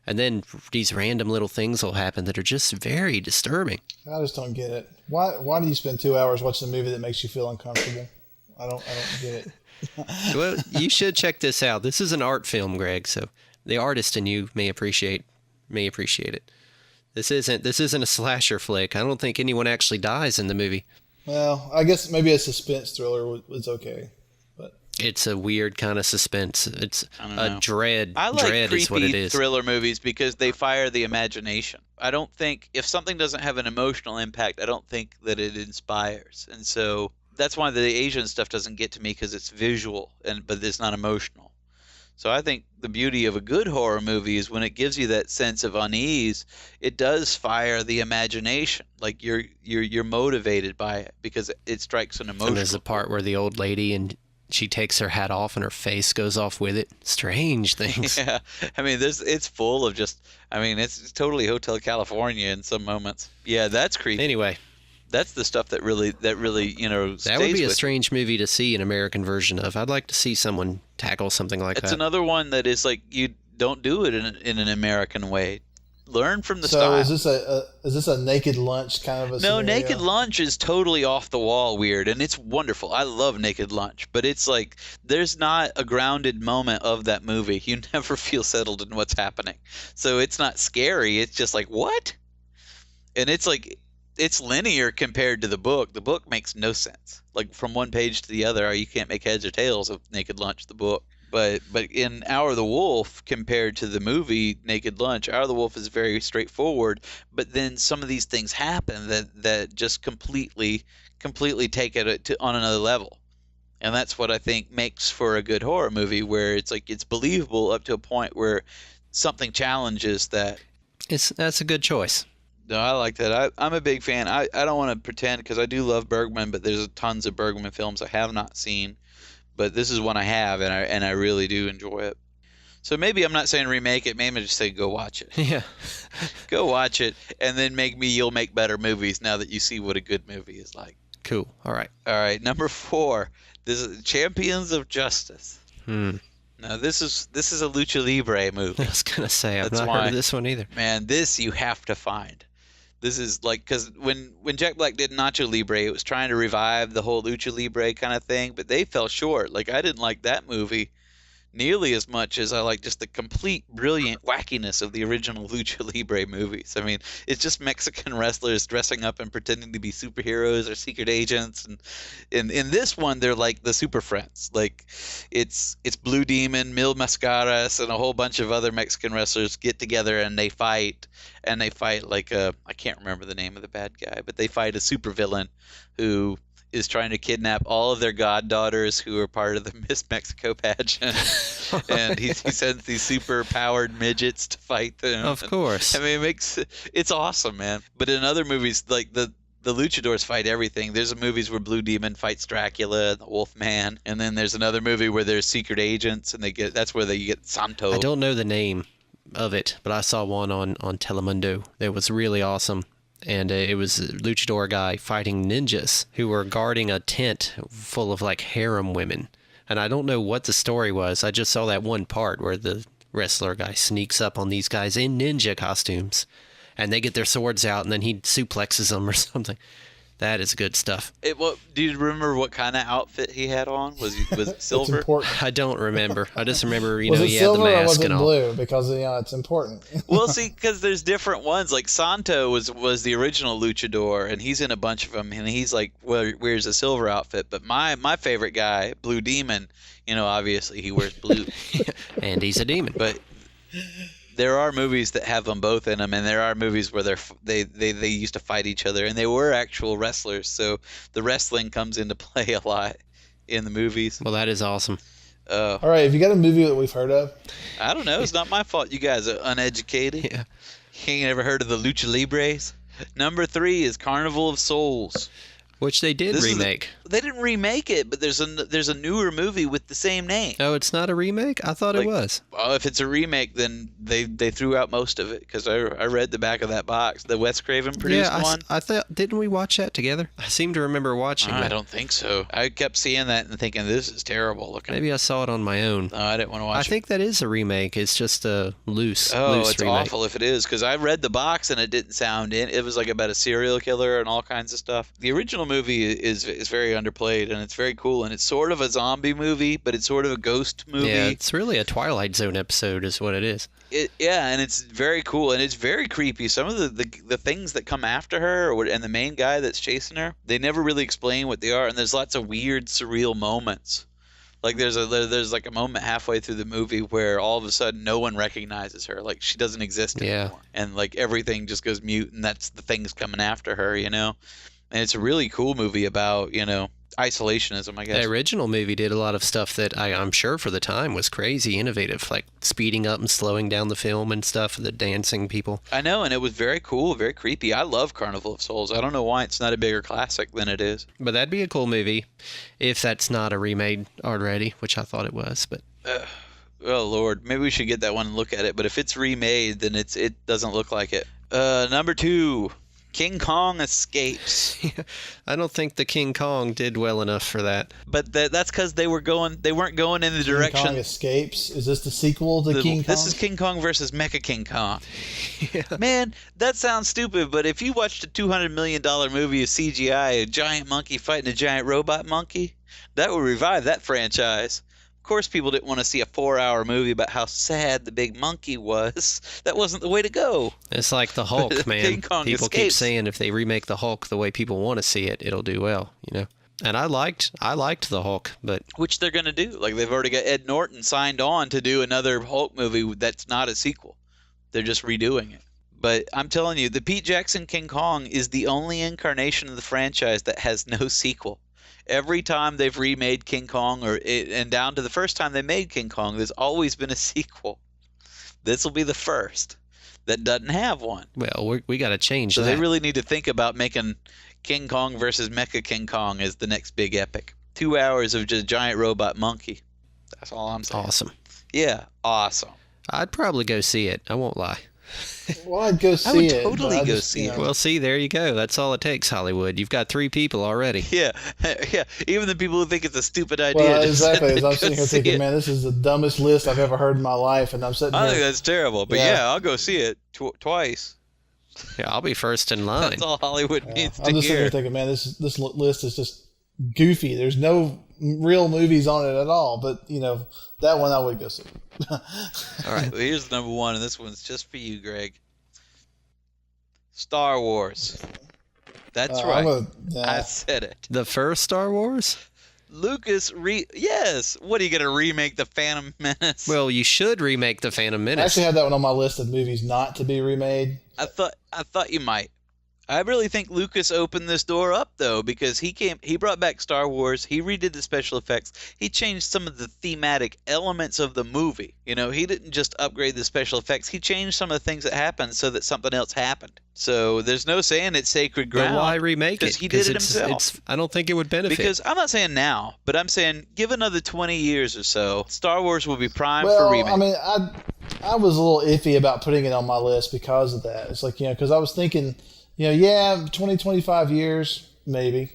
Speaker 1: And then these random little things will happen that are just very disturbing.
Speaker 3: I just don't get it. Why do you spend 2 hours watching a movie that makes you feel uncomfortable? I don't get it.
Speaker 1: Well, you should check this out. This is an art film, Greg, so the artist in you may appreciate it. This isn't a slasher flick. I don't think anyone actually dies in the movie.
Speaker 3: Well, I guess maybe a suspense thriller was okay. But
Speaker 1: It's a weird kind of suspense. It's
Speaker 2: I don't
Speaker 1: a
Speaker 2: know.
Speaker 1: dread.
Speaker 2: I like
Speaker 1: Dread is what it
Speaker 2: creepy
Speaker 1: is.
Speaker 2: thriller movies because they fire the imagination. I don't think if something doesn't have an emotional impact, I don't think that it inspires. And so that's why the Asian stuff doesn't get to me, because it's visual but it's not emotional. So I think the beauty of a good horror movie is when it gives you that sense of unease, it does fire the imagination. Like you're motivated by it because it strikes an emotional.
Speaker 1: And there's a part where the old lady and she takes her hat off and her face goes off with it. Strange things.
Speaker 2: Yeah, I mean, it's full of just. I mean, it's totally Hotel California in some moments. Yeah, that's creepy.
Speaker 1: Anyway,
Speaker 2: That's the stuff that really stays
Speaker 1: that would be a
Speaker 2: with
Speaker 1: strange movie to see an American version of. I'd like to see someone tackle something like
Speaker 2: It's
Speaker 1: that.
Speaker 2: another one that is like you don't do it in an American way. Learn from the
Speaker 3: So
Speaker 2: style.
Speaker 3: is this a Naked Lunch kind of a
Speaker 2: No,
Speaker 3: scenario?
Speaker 2: Naked Lunch is totally off the wall weird, and it's wonderful. I love Naked Lunch, but it's like there's not a grounded moment of that movie. You never feel settled in what's happening. So it's not scary. It's just like, what? And it's like it's linear compared to the book. The book makes no sense. Like from one page to the other, you can't make heads or tails of Naked Lunch, the book. But in Hour of the Wolf, compared to the movie Naked Lunch, Hour of the Wolf is very straightforward. But then some of these things happen that just completely take it on another level. And that's what I think makes for a good horror movie, where it's like it's believable up to a point where something challenges that.
Speaker 1: That's a good choice.
Speaker 2: No, I like that. I'm a big fan. I don't want to pretend, because I do love Bergman, but there's tons of Bergman films I have not seen. But this is one I have, and I really do enjoy it. So maybe I'm not saying remake it. Maybe I just say go watch it.
Speaker 1: Yeah.
Speaker 2: Go watch it, and then you'll make better movies now that you see what a good movie is like.
Speaker 1: Cool. All right.
Speaker 2: All right, number 4. This is Champions of Justice. Now this is a lucha libre movie.
Speaker 1: I was gonna say I've
Speaker 2: That's
Speaker 1: not
Speaker 2: why-
Speaker 1: heard of this one either.
Speaker 2: Man, this you have to find. This is like, because when Jack Black did Nacho Libre, it was trying to revive the whole lucha libre kind of thing, but they fell short. Like, I didn't like that movie nearly as much as I like just the complete brilliant wackiness of the original lucha libre movies. I mean, it's just Mexican wrestlers dressing up and pretending to be superheroes or secret agents, and in this one they're like the Super Friends. Like it's Blue Demon, Mil Mascaras, and a whole bunch of other Mexican wrestlers get together and they fight like I can't remember the name of the bad guy, but they fight a supervillain who is trying to kidnap all of their goddaughters who are part of the Miss Mexico pageant. And he sends these super powered midgets to fight them.
Speaker 1: Of course.
Speaker 2: I mean, it's awesome, man. But in other movies, like the luchadors fight everything. There's movies where Blue Demon fights Dracula and the Wolfman, and then there's another movie where there's secret agents, and that's where they get Santo.
Speaker 1: I don't know the name of it, but I saw one on Telemundo that was really awesome. And it was a luchador guy fighting ninjas who were guarding a tent full of like harem women. And I don't know what the story was. I just saw that one part where the wrestler guy sneaks up on these guys in ninja costumes and they get their swords out and then he suplexes them or something. That is good stuff.
Speaker 2: Do you remember what kind of outfit he had on? Was it silver?
Speaker 3: It's important.
Speaker 1: I don't remember. I just remember,
Speaker 3: Was
Speaker 1: he
Speaker 3: it
Speaker 1: had the
Speaker 3: silver or was
Speaker 1: mask
Speaker 3: it
Speaker 1: and all.
Speaker 3: blue? Because it's important.
Speaker 2: Well, see, because there's different ones. Like Santo was the original luchador, and he's in a bunch of them, and he's like wears a silver outfit. But my favorite guy, Blue Demon, obviously he wears blue.
Speaker 1: And he's a demon.
Speaker 2: But there are movies that have them both in them, and there are movies where they used to fight each other, and they were actual wrestlers. So the wrestling comes into play a lot in the movies.
Speaker 1: Well, that is awesome.
Speaker 3: All right, have you got a movie that we've heard of?
Speaker 2: I don't know. It's not my fault. You guys are uneducated.
Speaker 1: Yeah.
Speaker 2: You ain't ever heard of the Lucha Libres? Number 3 is Carnival of Souls.
Speaker 1: Which they did remake.
Speaker 2: They didn't remake it, but there's a newer movie with the same name.
Speaker 1: Oh, it's not a remake? I thought it was.
Speaker 2: Well, if it's a remake, then they threw out most of it, because I read the back of that box. The Wes Craven produced one.
Speaker 1: I thought, didn't we watch that together? I seem to remember watching
Speaker 2: I
Speaker 1: that.
Speaker 2: don't think so. I kept seeing that and thinking, this is terrible looking.
Speaker 1: Maybe I saw it on my own.
Speaker 2: No, I didn't want to watch
Speaker 1: I
Speaker 2: it.
Speaker 1: think that is a remake. It's just a loose
Speaker 2: It's
Speaker 1: remake.
Speaker 2: awful if it is, because I read the box and it didn't sound in. It was like about a serial killer and all kinds of stuff. The original movie is very underplayed, and it's very cool, and it's sort of a zombie movie, but it's sort of a ghost movie.
Speaker 1: Yeah, it's really a Twilight Zone episode is what it is.
Speaker 2: And it's very cool, and it's very creepy. Some of the things that come after her and the main guy that's chasing her, they never really explain what they are, and there's lots of weird, surreal moments Like there's like a moment halfway through the movie where all of a sudden no one recognizes her, like she doesn't exist anymore, and like everything just goes mute, and that's the things coming after her, you know. And it's a really cool movie about, you know, isolationism, I guess.
Speaker 1: The original movie did a lot of stuff that I'm sure for the time was crazy innovative, like speeding up and slowing down the film and stuff, the dancing people.
Speaker 2: I know, and it was very cool, very creepy. I love Carnival of Souls. I don't know why it's not a bigger classic than it is.
Speaker 1: But that'd be a cool movie if that's not a remade already, which I thought it was. But
Speaker 2: oh Lord, maybe we should get that one and look at it. But if it's remade, then it doesn't look like it. Number 2, King Kong Escapes.
Speaker 1: I don't think the King Kong did well enough for that.
Speaker 2: But that's because they weren't going in the direction.
Speaker 3: King Kong Escapes. Is this the sequel to King Kong?
Speaker 2: This is King Kong versus Mecha King Kong. Yeah. Man, that sounds stupid, but if you watched a $200 million movie of CGI, a giant monkey fighting a giant robot monkey, that would revive that franchise. Of course, people didn't want to see a 4-hour movie about how sad the big monkey was. That wasn't the way to go.
Speaker 1: It's like the Hulk, man.
Speaker 2: King Kong
Speaker 1: People
Speaker 2: Escapes.
Speaker 1: keep saying if they remake the Hulk the way people want to see it, it'll do well, you know. And I liked the Hulk, but
Speaker 2: which they're gonna do. Like they've already got Ed Norton signed on to do another Hulk movie that's not a sequel. They're just redoing it. But I'm telling you, the Pete Jackson King Kong is the only incarnation of the franchise that has no sequel. Every time they've remade King Kong, and down to the first time they made King Kong, there's always been a sequel. This will be the first that doesn't have one.
Speaker 1: Well, we got to change
Speaker 2: so
Speaker 1: that.
Speaker 2: They really need to think about making King Kong versus Mecha King Kong as the next big epic. 2 hours of just giant robot monkey. That's all I'm saying.
Speaker 1: Awesome.
Speaker 2: Yeah, awesome.
Speaker 1: I'd probably go see it. I won't lie.
Speaker 3: Well, I'd go see it.
Speaker 2: I would totally go see it.
Speaker 1: Well, see, there you go. That's all it takes, Hollywood. You've got 3 people already.
Speaker 2: Yeah, yeah. Even the people who think it's a stupid idea.
Speaker 3: Well,
Speaker 2: just
Speaker 3: exactly. As I'm
Speaker 2: go
Speaker 3: sitting here
Speaker 2: see
Speaker 3: thinking,
Speaker 2: it.
Speaker 3: man, this is the dumbest list I've ever heard in my life, and I'm sitting
Speaker 2: I
Speaker 3: here.
Speaker 2: think that's terrible, but yeah, I'll go see it twice.
Speaker 1: Yeah, I'll be first in line.
Speaker 2: That's all Hollywood needs
Speaker 3: I'm
Speaker 2: to
Speaker 3: just sitting here
Speaker 2: hear.
Speaker 3: thinking, man, this list is just goofy. There's no real movies on it at all, but you know that one I would go see.
Speaker 2: All right, well, here's number 1, and this one's just for you, Greg. Star Wars. That's right. I said it.
Speaker 1: The first Star Wars?
Speaker 2: Yes. What are you gonna remake the Phantom Menace?
Speaker 1: Well, you should remake the Phantom
Speaker 3: I
Speaker 1: Menace.
Speaker 3: actually had that one on my list of movies not to be remade.
Speaker 2: I thought you might. I really think Lucas opened this door up though, because he brought back Star Wars, he redid the special effects, he changed some of the thematic elements of the movie. You know, he didn't just upgrade the special effects, he changed some of the things that happened so that something else happened. So there's no saying it's sacred ground.
Speaker 1: But why remake it?
Speaker 2: Because he did it himself.
Speaker 1: I don't think it would benefit.
Speaker 2: Because I'm not saying now, but I'm saying give another 20 years or so, Star Wars will be primed for remake.
Speaker 3: I mean, I was a little iffy about putting it on my list because of that. It's like, you know, because I was thinking, you know, 20, 25 years, maybe.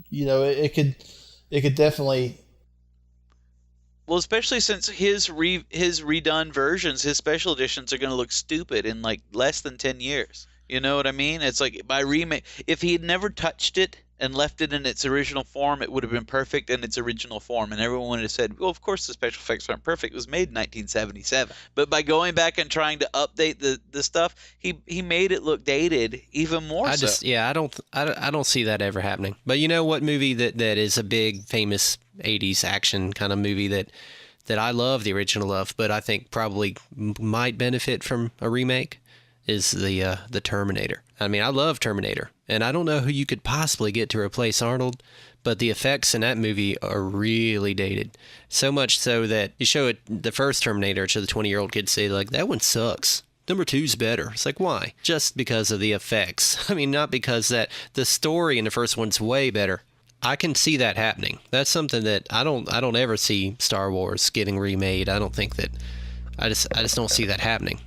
Speaker 3: You know, it could definitely.
Speaker 2: Well, especially since his redone versions, his special editions are going to look stupid in like less than 10 years. You know what I mean? It's like by remake, if he had never touched it and left it in its original form, it would have been perfect in its original form. And everyone would have said, well, of course the special effects aren't perfect. It was made in 1977. But by going back and trying to update the stuff, he made it look dated even more
Speaker 1: I don't see that ever happening. But you know what movie that is a big, famous 80s action kind of movie that I love the original of, but I think probably might benefit from a remake is the Terminator. I mean, I love Terminator, and I don't know who you could possibly get to replace Arnold, but the effects in that movie are really dated. So much so that you show it the first Terminator to the 20-year-old kids, say like, that one sucks. Number 2's better. It's like, why? Just because of the effects. I mean, not because that the story in the first one's way better. I can see that happening. That's something that I don't ever see Star Wars getting remade. I don't think that I just don't see that happening.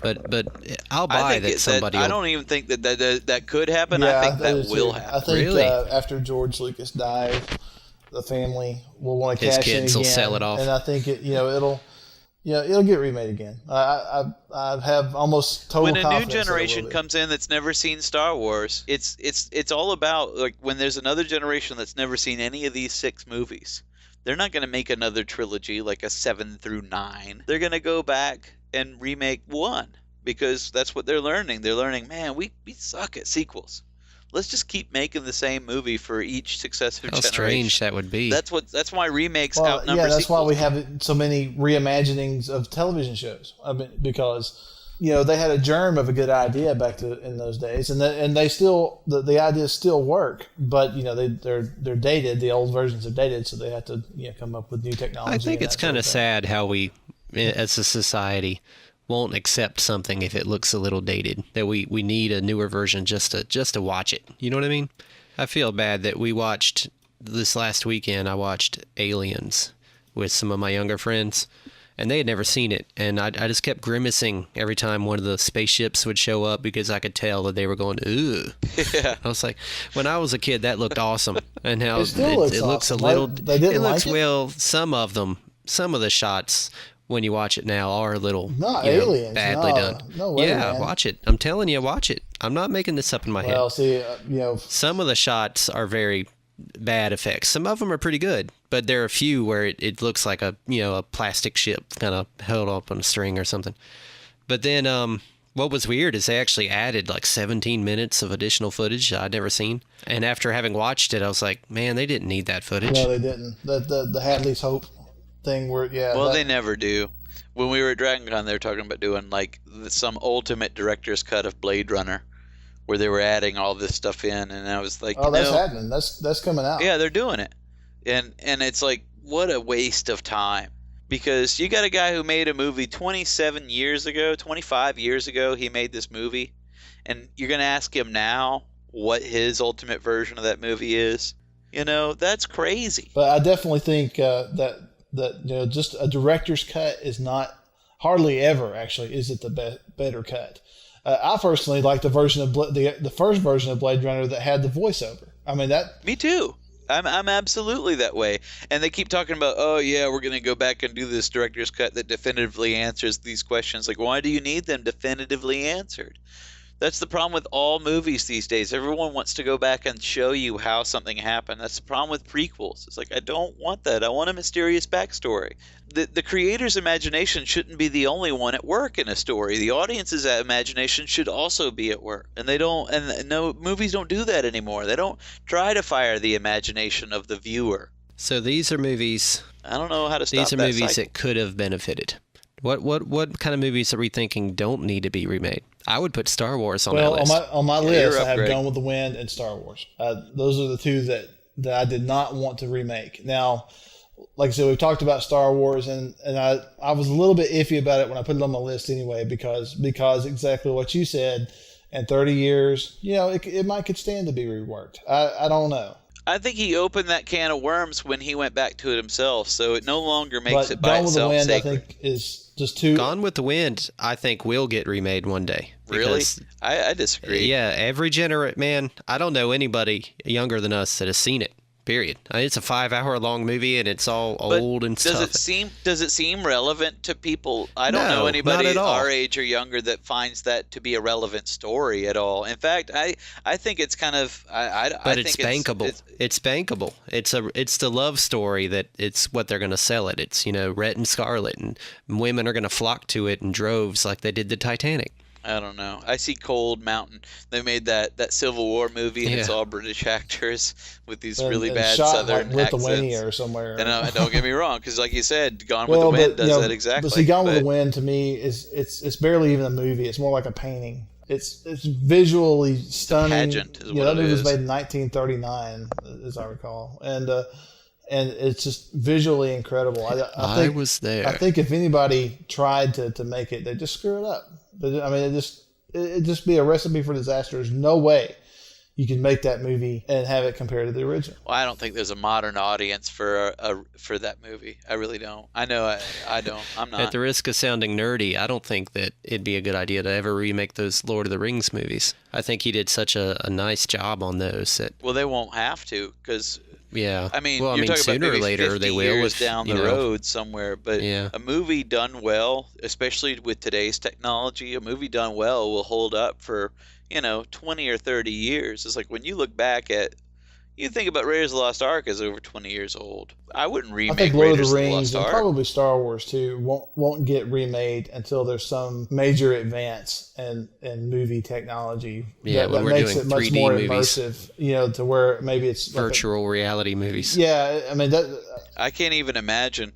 Speaker 1: But I'll buy that somebody.
Speaker 2: I don't even think that could happen.
Speaker 3: Yeah,
Speaker 2: I think that will happen.
Speaker 3: I think
Speaker 1: Really?
Speaker 3: After George Lucas dies, the family will want to
Speaker 1: His
Speaker 3: cash in
Speaker 1: kids
Speaker 3: again,
Speaker 1: will sell it off.
Speaker 3: and I think it'll get remade again. I have almost total
Speaker 2: When a new
Speaker 3: confidence that it
Speaker 2: generation
Speaker 3: will be.
Speaker 2: comes in that's never seen Star Wars, it's all about like when there's another generation that's never seen any of these 6 movies. They're not going to make another trilogy like a 7 through 9. They're going to go back and remake 1 because that's what they're learning. They're learning, man, we suck at sequels. let's just keep making the same movie for each successive
Speaker 1: How
Speaker 2: generation.
Speaker 1: strange that would be.
Speaker 2: That's why remakes
Speaker 3: Well,
Speaker 2: outnumber
Speaker 3: yeah, that's why
Speaker 2: sequels.
Speaker 3: we have so many reimaginings of television shows. I mean, because they had a germ of a good idea in those days, and they still the ideas still work, but they're dated. The old versions are dated, so they have to come up with new technology.
Speaker 1: I think
Speaker 3: and
Speaker 1: it's
Speaker 3: that sort
Speaker 1: kind
Speaker 3: of
Speaker 1: of
Speaker 3: thing.
Speaker 1: sad how we, as a society, won't accept something if it looks a little dated. That we need a newer version just to watch it. You know what I mean? I feel bad that we watched this last weekend. I watched Aliens with some of my younger friends, and they had never seen it, and I just kept grimacing every time one of the spaceships would show up because I could tell that they were going, ooh.
Speaker 2: Yeah.
Speaker 1: I was like, when I was a kid, that looked awesome, and now
Speaker 3: It still looks
Speaker 1: it looks
Speaker 3: awesome.
Speaker 1: a little.
Speaker 3: They didn't
Speaker 1: it looks
Speaker 3: like it?
Speaker 1: well. Some of the shots when you watch it now are a little
Speaker 3: Not
Speaker 1: badly
Speaker 3: Aliens. No,
Speaker 1: done.
Speaker 3: no way,
Speaker 1: yeah,
Speaker 3: man.
Speaker 1: watch it. I'm telling you, watch it. I'm not making this up in my
Speaker 3: Well,
Speaker 1: head.
Speaker 3: see,
Speaker 1: Some of the shots are very bad effects. Some of them are pretty good, but there are a few where it looks like a plastic ship kind of held up on a string or something. But then what was weird is they actually added like 17 minutes of additional footage I'd never seen. And after having watched it, I was like, man, they didn't need that footage.
Speaker 3: no, they didn't. The Hadley's Hope thing where
Speaker 2: Well, they never do. When we were at DragonCon, they were talking about doing like some ultimate director's cut of Blade Runner, where they were adding all this stuff in, and I was like,
Speaker 3: Oh, that's happening. That's coming out.
Speaker 2: yeah, they're doing it, and it's like, what a waste of time, because you got a guy who made a movie 25 years ago, he made this movie, and you're gonna ask him now what his ultimate version of that movie is. That's crazy.
Speaker 3: But I definitely think that just a director's cut is not hardly ever actually is it the better cut. I personally like the version of the first version of Blade Runner that had the voiceover. I mean that.
Speaker 2: Me too. I'm absolutely that way. And they keep talking about, oh yeah, we're going to go back and do this director's cut that definitively answers these questions. Like, why do you need them definitively answered? That's the problem with all movies these days. Everyone wants to go back and show you how something happened. That's the problem with prequels. It's like, I don't want that. I want a mysterious backstory. The creator's imagination shouldn't be the only one at work in a story. The audience's imagination should also be at work. And no, movies don't do that anymore. They don't try to fire the imagination of the viewer.
Speaker 1: So these are movies.
Speaker 2: I don't know how to stop
Speaker 1: These are
Speaker 2: that
Speaker 1: movies
Speaker 2: cycle.
Speaker 1: that could have benefited. What kind of movies are we thinking don't need to be remade? I would put Star Wars on that list.
Speaker 3: On my
Speaker 2: Yeah,
Speaker 3: list,
Speaker 2: you're
Speaker 3: I
Speaker 2: up,
Speaker 3: have
Speaker 2: Greg.
Speaker 3: Gone with the Wind and Star Wars. Those are the two that I did not want to remake. Now, like I said, we've talked about Star Wars, and I was a little bit iffy about it when I put it on my list anyway, because exactly what you said. In 30 years, it might could stand to be reworked. I don't know.
Speaker 2: I think he opened that can of worms when he went back to it himself, so it no longer makes
Speaker 3: But
Speaker 2: it by
Speaker 3: Gone with the
Speaker 2: itself
Speaker 3: Wind,
Speaker 2: sacred.
Speaker 3: I think, is just too.
Speaker 1: Gone with the Wind, I think, will get remade one day.
Speaker 2: Really?
Speaker 1: Because,
Speaker 2: I disagree.
Speaker 1: yeah, every man, I don't know anybody younger than us that has seen it. Period. It's a 5-hour-long movie, and it's all
Speaker 2: But
Speaker 1: old and
Speaker 2: does
Speaker 1: stuff.
Speaker 2: does it seem relevant to people? I don't
Speaker 1: No,
Speaker 2: know
Speaker 1: not
Speaker 2: anybody
Speaker 1: at all.
Speaker 2: our age or younger that finds that to be a relevant story at all. In fact, I think it's kind of
Speaker 1: But it's
Speaker 2: think
Speaker 1: bankable. It's bankable. It's the love story that it's what they're going to sell it. It's Red and Scarlet, and women are going to flock to it in droves like they did the Titanic.
Speaker 2: I don't know. I see Cold Mountain. They made that Civil War movie, and it's
Speaker 1: Yeah.
Speaker 2: all British actors with these
Speaker 3: and-
Speaker 2: really
Speaker 3: and
Speaker 2: bad
Speaker 3: shot
Speaker 2: Southern
Speaker 3: like
Speaker 2: accents.
Speaker 3: Lithuania or somewhere.
Speaker 2: And don't get me wrong, because like you said, Gone with the Wind does that exactly.
Speaker 3: But see, Gone with
Speaker 2: But
Speaker 3: the Wind to me it's barely even a movie. It's more like a painting. It's visually stunning.
Speaker 2: pageant is what
Speaker 3: that
Speaker 2: it
Speaker 3: movie was
Speaker 2: is.
Speaker 3: made in 1939, as I recall, and it's just visually incredible. I think
Speaker 1: was there.
Speaker 3: I think if anybody tried to make it, they just screw it up. I mean, it'd just be a recipe for disaster. There's no way you can make that movie and have it compared to the original.
Speaker 2: Well, I don't think there's a modern audience for that movie. I really don't. I know I don't. I'm not.
Speaker 1: At the risk of sounding nerdy, I don't think that it'd be a good idea to ever remake those Lord of the Rings movies. I think he did such a nice job on those that,
Speaker 2: Well, they won't have to, because
Speaker 1: yeah.
Speaker 2: I mean,
Speaker 1: well,
Speaker 2: you're talking
Speaker 1: sooner
Speaker 2: about
Speaker 1: or
Speaker 2: maybe
Speaker 1: later
Speaker 2: 50
Speaker 1: they will.
Speaker 2: years
Speaker 1: If,
Speaker 2: down the road somewhere. But
Speaker 1: Yeah.
Speaker 2: a movie done well, especially with today's technology, a movie done well will hold up for 20 or 30 years. It's like when you look back at You think about Raiders of the Lost Ark as over 20 years old. I wouldn't
Speaker 3: I
Speaker 2: remake
Speaker 3: think Lord
Speaker 2: Raiders
Speaker 3: of the
Speaker 2: of the
Speaker 3: Rings
Speaker 2: Lost
Speaker 3: and
Speaker 2: Ark.
Speaker 3: probably Star Wars too won't get remade until there's some major advance in movie technology that
Speaker 1: when we're
Speaker 3: makes
Speaker 1: doing
Speaker 3: it much
Speaker 1: 3D
Speaker 3: more
Speaker 1: movies.
Speaker 3: immersive. To where maybe it's like
Speaker 1: Virtual reality movies.
Speaker 3: yeah, I mean that.
Speaker 2: I can't even imagine.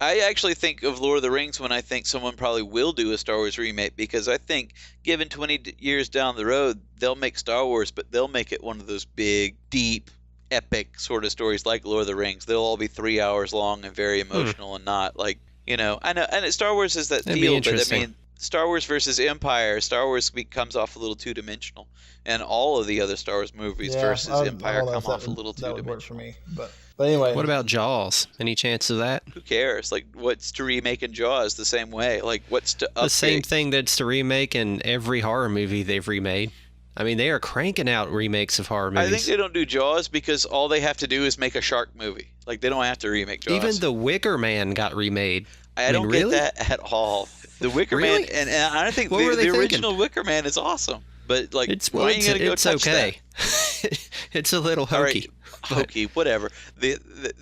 Speaker 2: I actually think of Lord of the Rings when I think someone probably will do a Star Wars remake, because I think given 20 years down the road, they'll make Star Wars, but they'll make it one of those big, deep, epic sort of stories like Lord of the Rings. They'll all be 3 hours long and very emotional and not like, I know, and Star Wars is that
Speaker 1: That'd be
Speaker 2: feel, but I
Speaker 1: interesting.
Speaker 2: mean, Star Wars versus Empire, Star Wars comes off a little two-dimensional, and all of the other Star Wars movies versus Empire
Speaker 3: don't know
Speaker 2: come
Speaker 3: if that
Speaker 2: off a
Speaker 3: would-
Speaker 2: little
Speaker 3: that would work for
Speaker 2: two-dimensional.
Speaker 3: me, but anyway.
Speaker 1: What about Jaws? Any chance of that?
Speaker 2: Who cares? Like, what's to remake in Jaws the same way? Like, what's to update?
Speaker 1: The same thing that's to remake in every horror movie they've remade. I mean, they are cranking out remakes of horror movies.
Speaker 2: I think they don't do Jaws because all they have to do is make a shark movie. Like, they don't have to remake Jaws.
Speaker 1: Even The Wicker Man got remade.
Speaker 2: I don't
Speaker 1: really?
Speaker 2: get that at all. The Wicker
Speaker 1: Really?
Speaker 2: Man, and I don't think
Speaker 1: What were
Speaker 2: the
Speaker 1: they
Speaker 2: original Wicker Man is awesome. But like, why are you gonna go touch
Speaker 1: okay.
Speaker 2: that?
Speaker 1: It's a little
Speaker 2: All
Speaker 1: hokey.
Speaker 2: right, hokey, whatever. The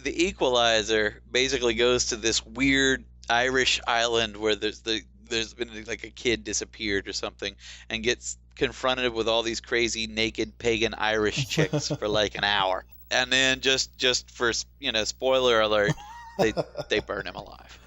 Speaker 2: Equalizer basically goes to this weird Irish island where there's been like a kid disappeared or something, and gets confronted with all these crazy naked pagan Irish chicks for like an hour, and then just for spoiler alert, they burn him alive.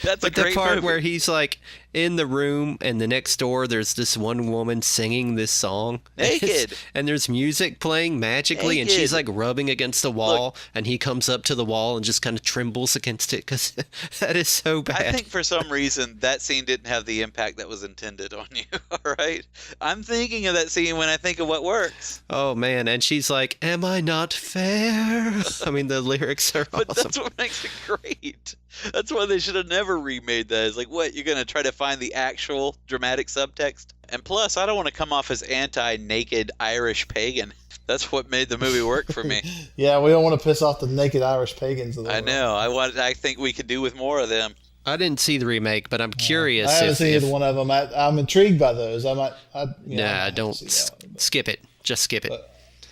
Speaker 2: That's
Speaker 1: But
Speaker 2: a great
Speaker 1: the part
Speaker 2: movie.
Speaker 1: where he's like in the room and the next door there's this one woman singing this song
Speaker 2: Naked.
Speaker 1: and there's music playing magically and she's like
Speaker 2: Naked.
Speaker 1: rubbing against the wall and he comes up to the wall and just kind of trembles against it because that is so bad.
Speaker 2: I think for some reason that scene didn't have the impact that was intended on you. All right, I'm thinking of that scene when I think of what works.
Speaker 1: Oh man, and she's like, "Am I not fair?" I mean, the lyrics are
Speaker 2: But
Speaker 1: awesome.
Speaker 2: that's what makes it great. That's why they should have never remade that. It's like, what, you're gonna try to find the actual dramatic subtext? And plus, I don't want to come off as anti-naked Irish pagan. That's what made the movie work for me.
Speaker 3: Yeah, we don't want to piss off the naked Irish pagans of the
Speaker 2: I
Speaker 3: world.
Speaker 2: know. I think we could do with more of them.
Speaker 1: I didn't see the remake, but I'm curious.
Speaker 3: I haven't
Speaker 1: if,
Speaker 3: seen
Speaker 1: if,
Speaker 3: either one of them. I'm intrigued by those. I
Speaker 1: Nah,
Speaker 3: have
Speaker 1: don't
Speaker 3: to see that one,
Speaker 1: skip it. Just skip it.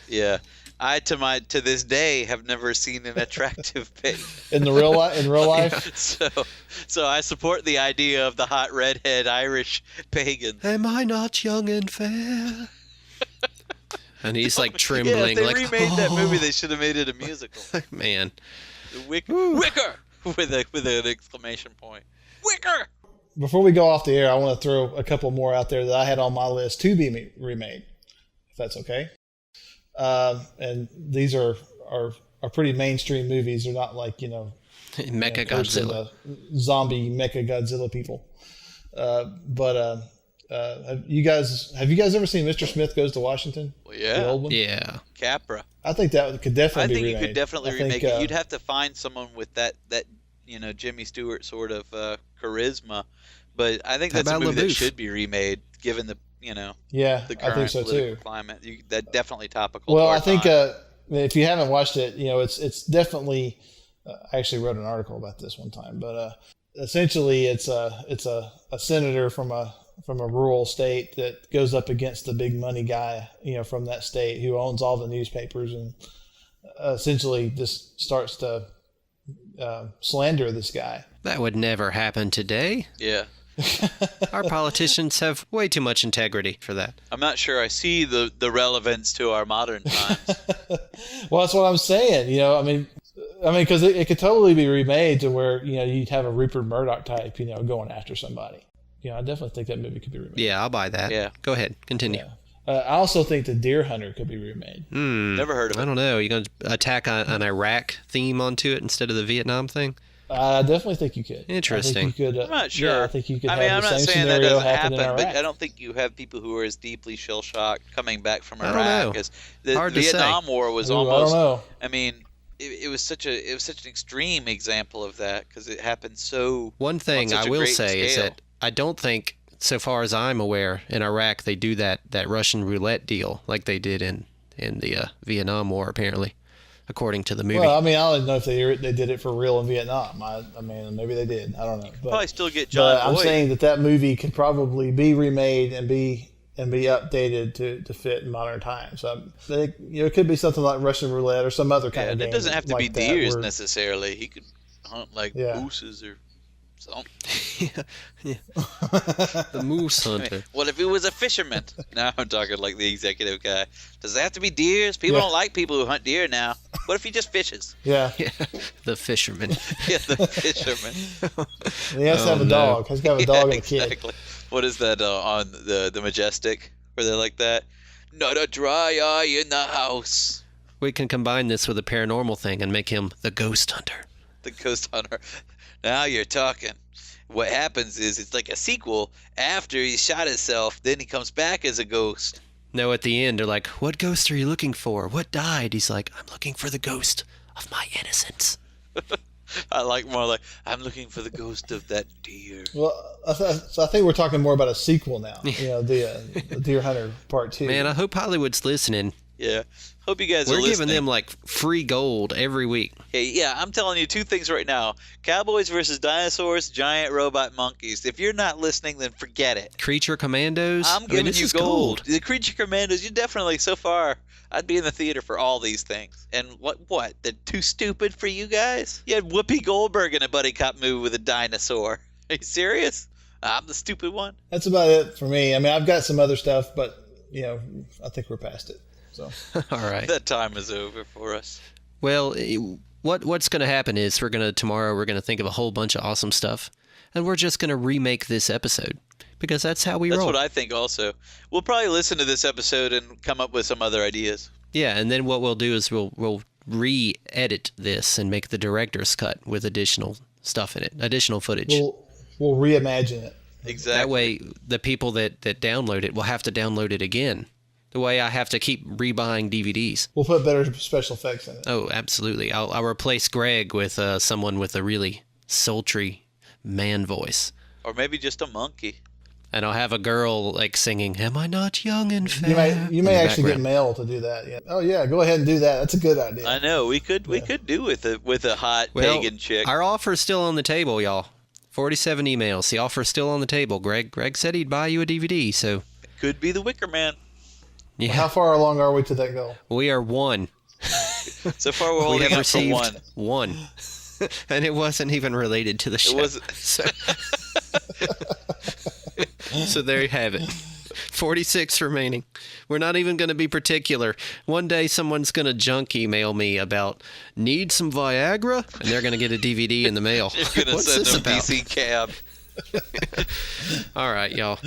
Speaker 2: Yeah. I to this day have never seen an attractive pig.
Speaker 3: in real life.
Speaker 2: So I support the idea of the hot redhead Irish pagan.
Speaker 1: Am I not young and fair? And he's like
Speaker 2: Yeah,
Speaker 1: trembling,
Speaker 2: if they
Speaker 1: like,
Speaker 2: remade that movie, they should have made it a musical.
Speaker 1: man.
Speaker 2: The Wicker with an exclamation point. Wicker.
Speaker 3: Before we go off the air, I want to throw a couple more out there that I had on my list to be remade, if that's okay. And these are pretty mainstream movies. They're not like
Speaker 1: Mecha Godzilla.
Speaker 3: Zombie Mecha Godzilla people. Have you guys ever seen Mr. Smith Goes to Washington?
Speaker 2: Well,
Speaker 3: The
Speaker 2: yeah.
Speaker 3: old one?
Speaker 1: Yeah.
Speaker 2: Capra.
Speaker 3: I think that could
Speaker 2: I
Speaker 3: definitely
Speaker 2: think
Speaker 3: be
Speaker 2: you
Speaker 3: remade.
Speaker 2: could definitely
Speaker 3: I think,
Speaker 2: remake it. You'd have to find someone with that Jimmy Stewart sort of charisma. But I think
Speaker 1: How
Speaker 2: that's a
Speaker 1: about
Speaker 2: movie that
Speaker 1: LaBeouf?
Speaker 2: should be remade, given the
Speaker 3: yeah,
Speaker 2: the
Speaker 3: I
Speaker 2: current
Speaker 3: think so
Speaker 2: political
Speaker 3: too.
Speaker 2: climate. That definitely topical.
Speaker 3: Well,
Speaker 2: to our
Speaker 3: I think
Speaker 2: time.
Speaker 3: if you haven't watched it, it's definitely. I actually wrote an article about this one time, but essentially, it's a senator from a rural state that goes up against the big money guy, from that state who owns all the newspapers and essentially just starts to slander this guy.
Speaker 1: That would never happen today.
Speaker 2: Yeah.
Speaker 1: Our politicians have way too much integrity for that.
Speaker 2: I'm not sure I see the relevance to our modern times.
Speaker 3: Well, that's what I'm saying. I mean, because it could totally be remade to where you'd have a Rupert Murdoch type, going after somebody. I definitely think that movie could be remade.
Speaker 1: Yeah, I'll buy that.
Speaker 2: Yeah.
Speaker 1: Go ahead. Continue.
Speaker 3: Yeah. I also think the Deer Hunter could be remade.
Speaker 2: Never heard of
Speaker 1: I
Speaker 2: it.
Speaker 1: don't know. You going to attack an Iraq theme onto it instead of the Vietnam thing?
Speaker 3: I definitely think you could.
Speaker 1: Interesting.
Speaker 3: I think you could,
Speaker 2: I'm not sure.
Speaker 3: Yeah, I think you could
Speaker 2: I mean,
Speaker 3: have
Speaker 2: I'm
Speaker 3: the
Speaker 2: not
Speaker 3: same
Speaker 2: saying that
Speaker 3: scenario
Speaker 2: doesn't
Speaker 3: happen
Speaker 2: happen,
Speaker 3: in
Speaker 2: but
Speaker 3: Iraq.
Speaker 2: I don't think you have people who are as deeply shell shocked coming back from
Speaker 1: I don't
Speaker 2: Iraq
Speaker 1: know.
Speaker 2: as the
Speaker 1: Hard to
Speaker 2: Vietnam War was
Speaker 3: Ooh,
Speaker 2: almost.
Speaker 3: I don't know.
Speaker 2: I mean, it was such an extreme example of that because it happened so.
Speaker 1: One thing
Speaker 2: such
Speaker 1: I
Speaker 2: a
Speaker 1: will
Speaker 2: great
Speaker 1: say is
Speaker 2: scale.
Speaker 1: that I don't think, so far as I'm aware, in Iraq they do that Russian roulette deal like they did in the Vietnam War, apparently, according to the movie.
Speaker 3: Well, I mean, I don't know if they did it for real in Vietnam. I mean, maybe they did. I don't know.
Speaker 2: Probably still get John
Speaker 3: but I'm
Speaker 2: Boyd.
Speaker 3: saying that movie could probably be remade and be and be updated to fit in modern times. So it could be something like Russian roulette or some other kind of game.
Speaker 2: It doesn't have to
Speaker 3: like
Speaker 2: be
Speaker 3: that,
Speaker 2: deers
Speaker 3: where-
Speaker 2: necessarily. He could hunt like mooses or something.
Speaker 1: yeah. The moose hunter.
Speaker 2: What if he was a fisherman? Now I'm talking like the executive guy. Does it have to be deers? People don't like people who hunt deer now. What if he just fishes?
Speaker 3: Yeah.
Speaker 1: Yeah, the fisherman.
Speaker 2: Yeah, the fisherman.
Speaker 3: He has to have a dog. He has to have a dog and a kid.
Speaker 2: Exactly. What is that on the Majestic where they're like that? Not a dry eye in the house.
Speaker 1: We can combine this with a paranormal thing and make him the ghost hunter.
Speaker 2: The ghost hunter. Now you're talking. What happens is it's like a sequel. After he shot himself, then he comes back as a ghost.
Speaker 1: No, at the end, they're like, what ghost are you looking for? What died? He's like, I'm looking for the ghost of my innocence.
Speaker 2: I like more like, I'm looking for the ghost of that deer.
Speaker 3: Well, so I think we're talking more about a sequel now. The Deer Hunter Part 2.
Speaker 1: Man, I hope Hollywood's listening.
Speaker 2: Yeah. Hope you guys are
Speaker 1: We're
Speaker 2: listening.
Speaker 1: giving them like free gold every week.
Speaker 2: Hey, yeah, I'm telling you two things right now. Cowboys versus dinosaurs, giant robot monkeys. If you're not listening, then forget it.
Speaker 1: Creature Commandos.
Speaker 2: I'm giving
Speaker 1: this
Speaker 2: you
Speaker 1: is
Speaker 2: gold. The Creature Commandos, you definitely, so far, I'd be in the theater for all these things. And what? They're too stupid for you guys? You had Whoopi Goldberg in a buddy cop movie with a dinosaur. Are you serious? I'm the stupid one?
Speaker 3: That's about it for me. I mean, I've got some other stuff, but, I think we're past it. So
Speaker 1: All right.
Speaker 2: That time is over for us.
Speaker 1: Well, what's going to happen is tomorrow we're going to think of a whole bunch of awesome stuff, and we're just going to remake this episode because that's how we roll.
Speaker 2: That's what I think also. We'll probably listen to this episode and come up with some other ideas.
Speaker 1: Yeah, and then what we'll do is we'll re-edit this and make the director's cut with additional stuff in it, additional footage.
Speaker 3: we'll reimagine it.
Speaker 2: Exactly.
Speaker 1: That way, the people that download it will have to download it again. The way I have to keep rebuying DVDs.
Speaker 3: We'll put better special effects in it.
Speaker 1: Oh, absolutely. I'll replace Greg with someone with a really sultry man voice.
Speaker 2: Or maybe just a monkey.
Speaker 1: And I'll have a girl like singing, "Am I not young and fair?"
Speaker 3: You may actually get mail to do that. Yeah. Oh yeah, go ahead and do that. That's a good idea.
Speaker 2: I know. We could do with a hot pagan chick.
Speaker 1: Our offer's still on the table, y'all. 47 emails. The offer's still on the table. Greg said he'd buy you a DVD, so
Speaker 2: Could be the Wicker Man.
Speaker 1: yeah.
Speaker 3: How far along are we to that goal?
Speaker 1: We are one.
Speaker 2: So far, we're
Speaker 1: We
Speaker 2: holding
Speaker 1: have
Speaker 2: up for
Speaker 1: received
Speaker 2: one.
Speaker 1: And it wasn't even related to the show.
Speaker 2: It wasn't.
Speaker 1: So there you have it. 46 remaining. We're not even going to be particular. One day someone's going to junk email me about need some Viagra, and they're going to get a DVD in the mail.
Speaker 2: You're gonna
Speaker 1: What's
Speaker 2: send
Speaker 1: this
Speaker 2: them
Speaker 1: about?
Speaker 2: PC cab.
Speaker 1: All right, y'all.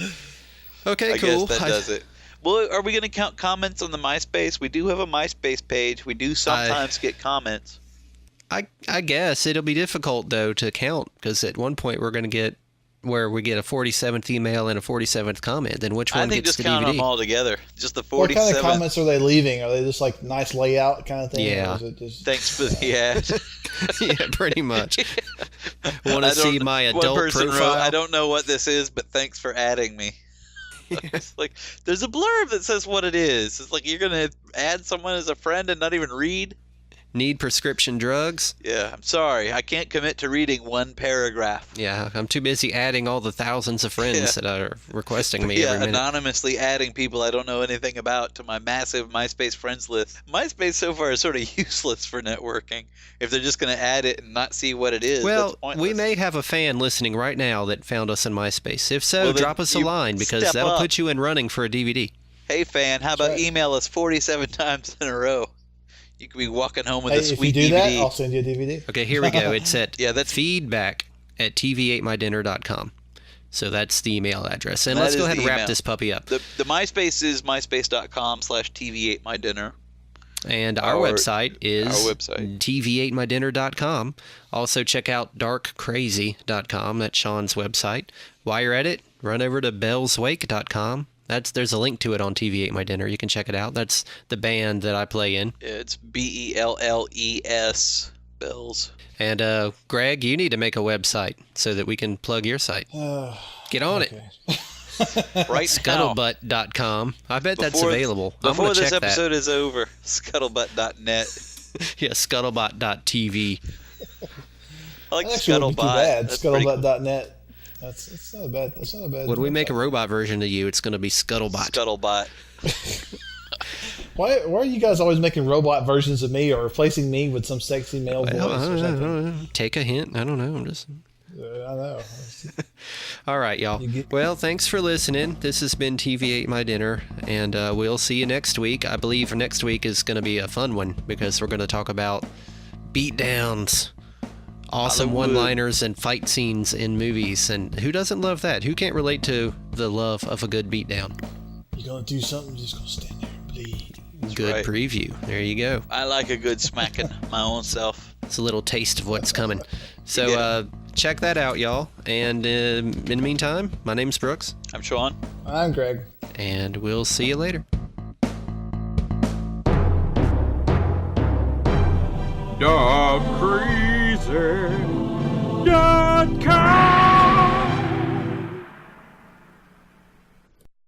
Speaker 1: Okay,
Speaker 2: I
Speaker 1: cool.
Speaker 2: guess that does it. Well, are we going to count comments on the MySpace? We do have a MySpace page. We do sometimes get comments.
Speaker 1: I guess it'll be difficult though to count because at one point we're going to get where we get a 47th email and a 47th comment. Then which one
Speaker 2: I think
Speaker 1: gets
Speaker 2: just
Speaker 1: the
Speaker 2: count
Speaker 1: DVD?
Speaker 2: them all together. Just the
Speaker 3: What
Speaker 2: 47.
Speaker 3: kind of comments are they leaving? Are they just like nice layout kind of thing?
Speaker 1: Yeah.
Speaker 3: Or is it just...
Speaker 2: Thanks for the ad.
Speaker 1: Yeah, pretty much. Want
Speaker 2: I
Speaker 1: to see
Speaker 2: don't-
Speaker 1: my
Speaker 2: one
Speaker 1: adult
Speaker 2: person
Speaker 1: profile?
Speaker 2: wrote, I don't know what this is, but thanks for adding me. It's like there's a blurb that says what it is. It's like you're gonna add someone as a friend and not even read.
Speaker 1: Need prescription drugs?
Speaker 2: Yeah, I'm sorry, I can't commit to reading one paragraph.
Speaker 1: Yeah, I'm too busy adding all the thousands of friends that are requesting me
Speaker 2: Yeah,
Speaker 1: every minute.
Speaker 2: anonymously adding people I don't know anything about to my massive MySpace friends list. MySpace so far is sort of useless for networking. If they're just going to add it and not see what it is,
Speaker 1: Well,
Speaker 2: that's pointless.
Speaker 1: we may have a fan listening right now that found us in MySpace. If so,
Speaker 2: Well, then
Speaker 1: drop us a
Speaker 2: you
Speaker 1: line because
Speaker 2: step
Speaker 1: that'll
Speaker 2: up.
Speaker 1: put you in running for a DVD.
Speaker 2: Hey fan, how about
Speaker 3: right.
Speaker 2: email us 47 times in a row? You could be walking home with
Speaker 3: Hey,
Speaker 2: a
Speaker 3: if you
Speaker 2: sweet
Speaker 3: do
Speaker 2: DVD.
Speaker 3: that, I'll send you a DVD.
Speaker 1: Okay, here we go. It's at
Speaker 2: Yeah, that's-
Speaker 1: feedback@tv8mydinner.com. So that's the email address. And
Speaker 2: That
Speaker 1: let's go
Speaker 2: is
Speaker 1: ahead
Speaker 2: the
Speaker 1: and wrap
Speaker 2: email.
Speaker 1: this puppy up.
Speaker 2: The MySpace is myspace.com/tv8mydinner.
Speaker 1: And our website is
Speaker 2: our website.
Speaker 1: tv8mydinner.com. Also check out darkcrazy.com. That's Sean's website. While you're at it, run over to bellswake.com. There's a link to it on TV8 My Dinner. You can check it out. That's the band that I play in.
Speaker 2: Yeah, it's BELLES, Bells.
Speaker 1: And Greg, you need to make a website so that we can plug your site. Get on it.
Speaker 2: Right now.
Speaker 1: Scuttlebutt.com. I bet that's
Speaker 2: Before-
Speaker 1: available. I'm
Speaker 2: Before
Speaker 1: going to
Speaker 2: this
Speaker 1: check
Speaker 2: episode is over, scuttlebutt.net.
Speaker 1: that. Yeah, scuttlebutt.tv.
Speaker 2: I like
Speaker 3: That actually wouldn't be too
Speaker 2: Scuttlebutt.
Speaker 3: bad.
Speaker 2: That's pretty cool.
Speaker 3: Scuttlebutt.net. That's not a bad. That's not a bad.
Speaker 1: When we make a
Speaker 3: website.
Speaker 1: robot version of you, it's going to be Scuttlebot.
Speaker 2: Scuttlebutt.
Speaker 3: Why are you guys always making robot versions of me or replacing me with some sexy male
Speaker 1: Well,
Speaker 3: voice
Speaker 1: I
Speaker 3: or something?
Speaker 1: don't know. Take a hint. I don't know. I'm just.
Speaker 3: I know.
Speaker 1: All right, y'all. Well, thanks for listening. This has been TV Ate My Dinner, and we'll see you next week. I believe next week is going to be a fun one because we're going to talk about beatdowns, awesome
Speaker 2: Hollywood.
Speaker 1: one-liners, and fight scenes in movies. And who doesn't love that? Who can't relate to the love of a good beatdown?
Speaker 3: You're gonna do something, just gonna stand there and bleed.
Speaker 1: Good
Speaker 2: right.
Speaker 1: preview. There you go.
Speaker 2: I like a good smacking my own self.
Speaker 1: It's a little taste of what's coming. So
Speaker 2: Yeah.
Speaker 1: check that out, y'all. And in the meantime, my name's Brooks,
Speaker 2: I'm Sean.
Speaker 3: I'm Greg.
Speaker 1: and we'll see you later.
Speaker 5: dogcrazy.com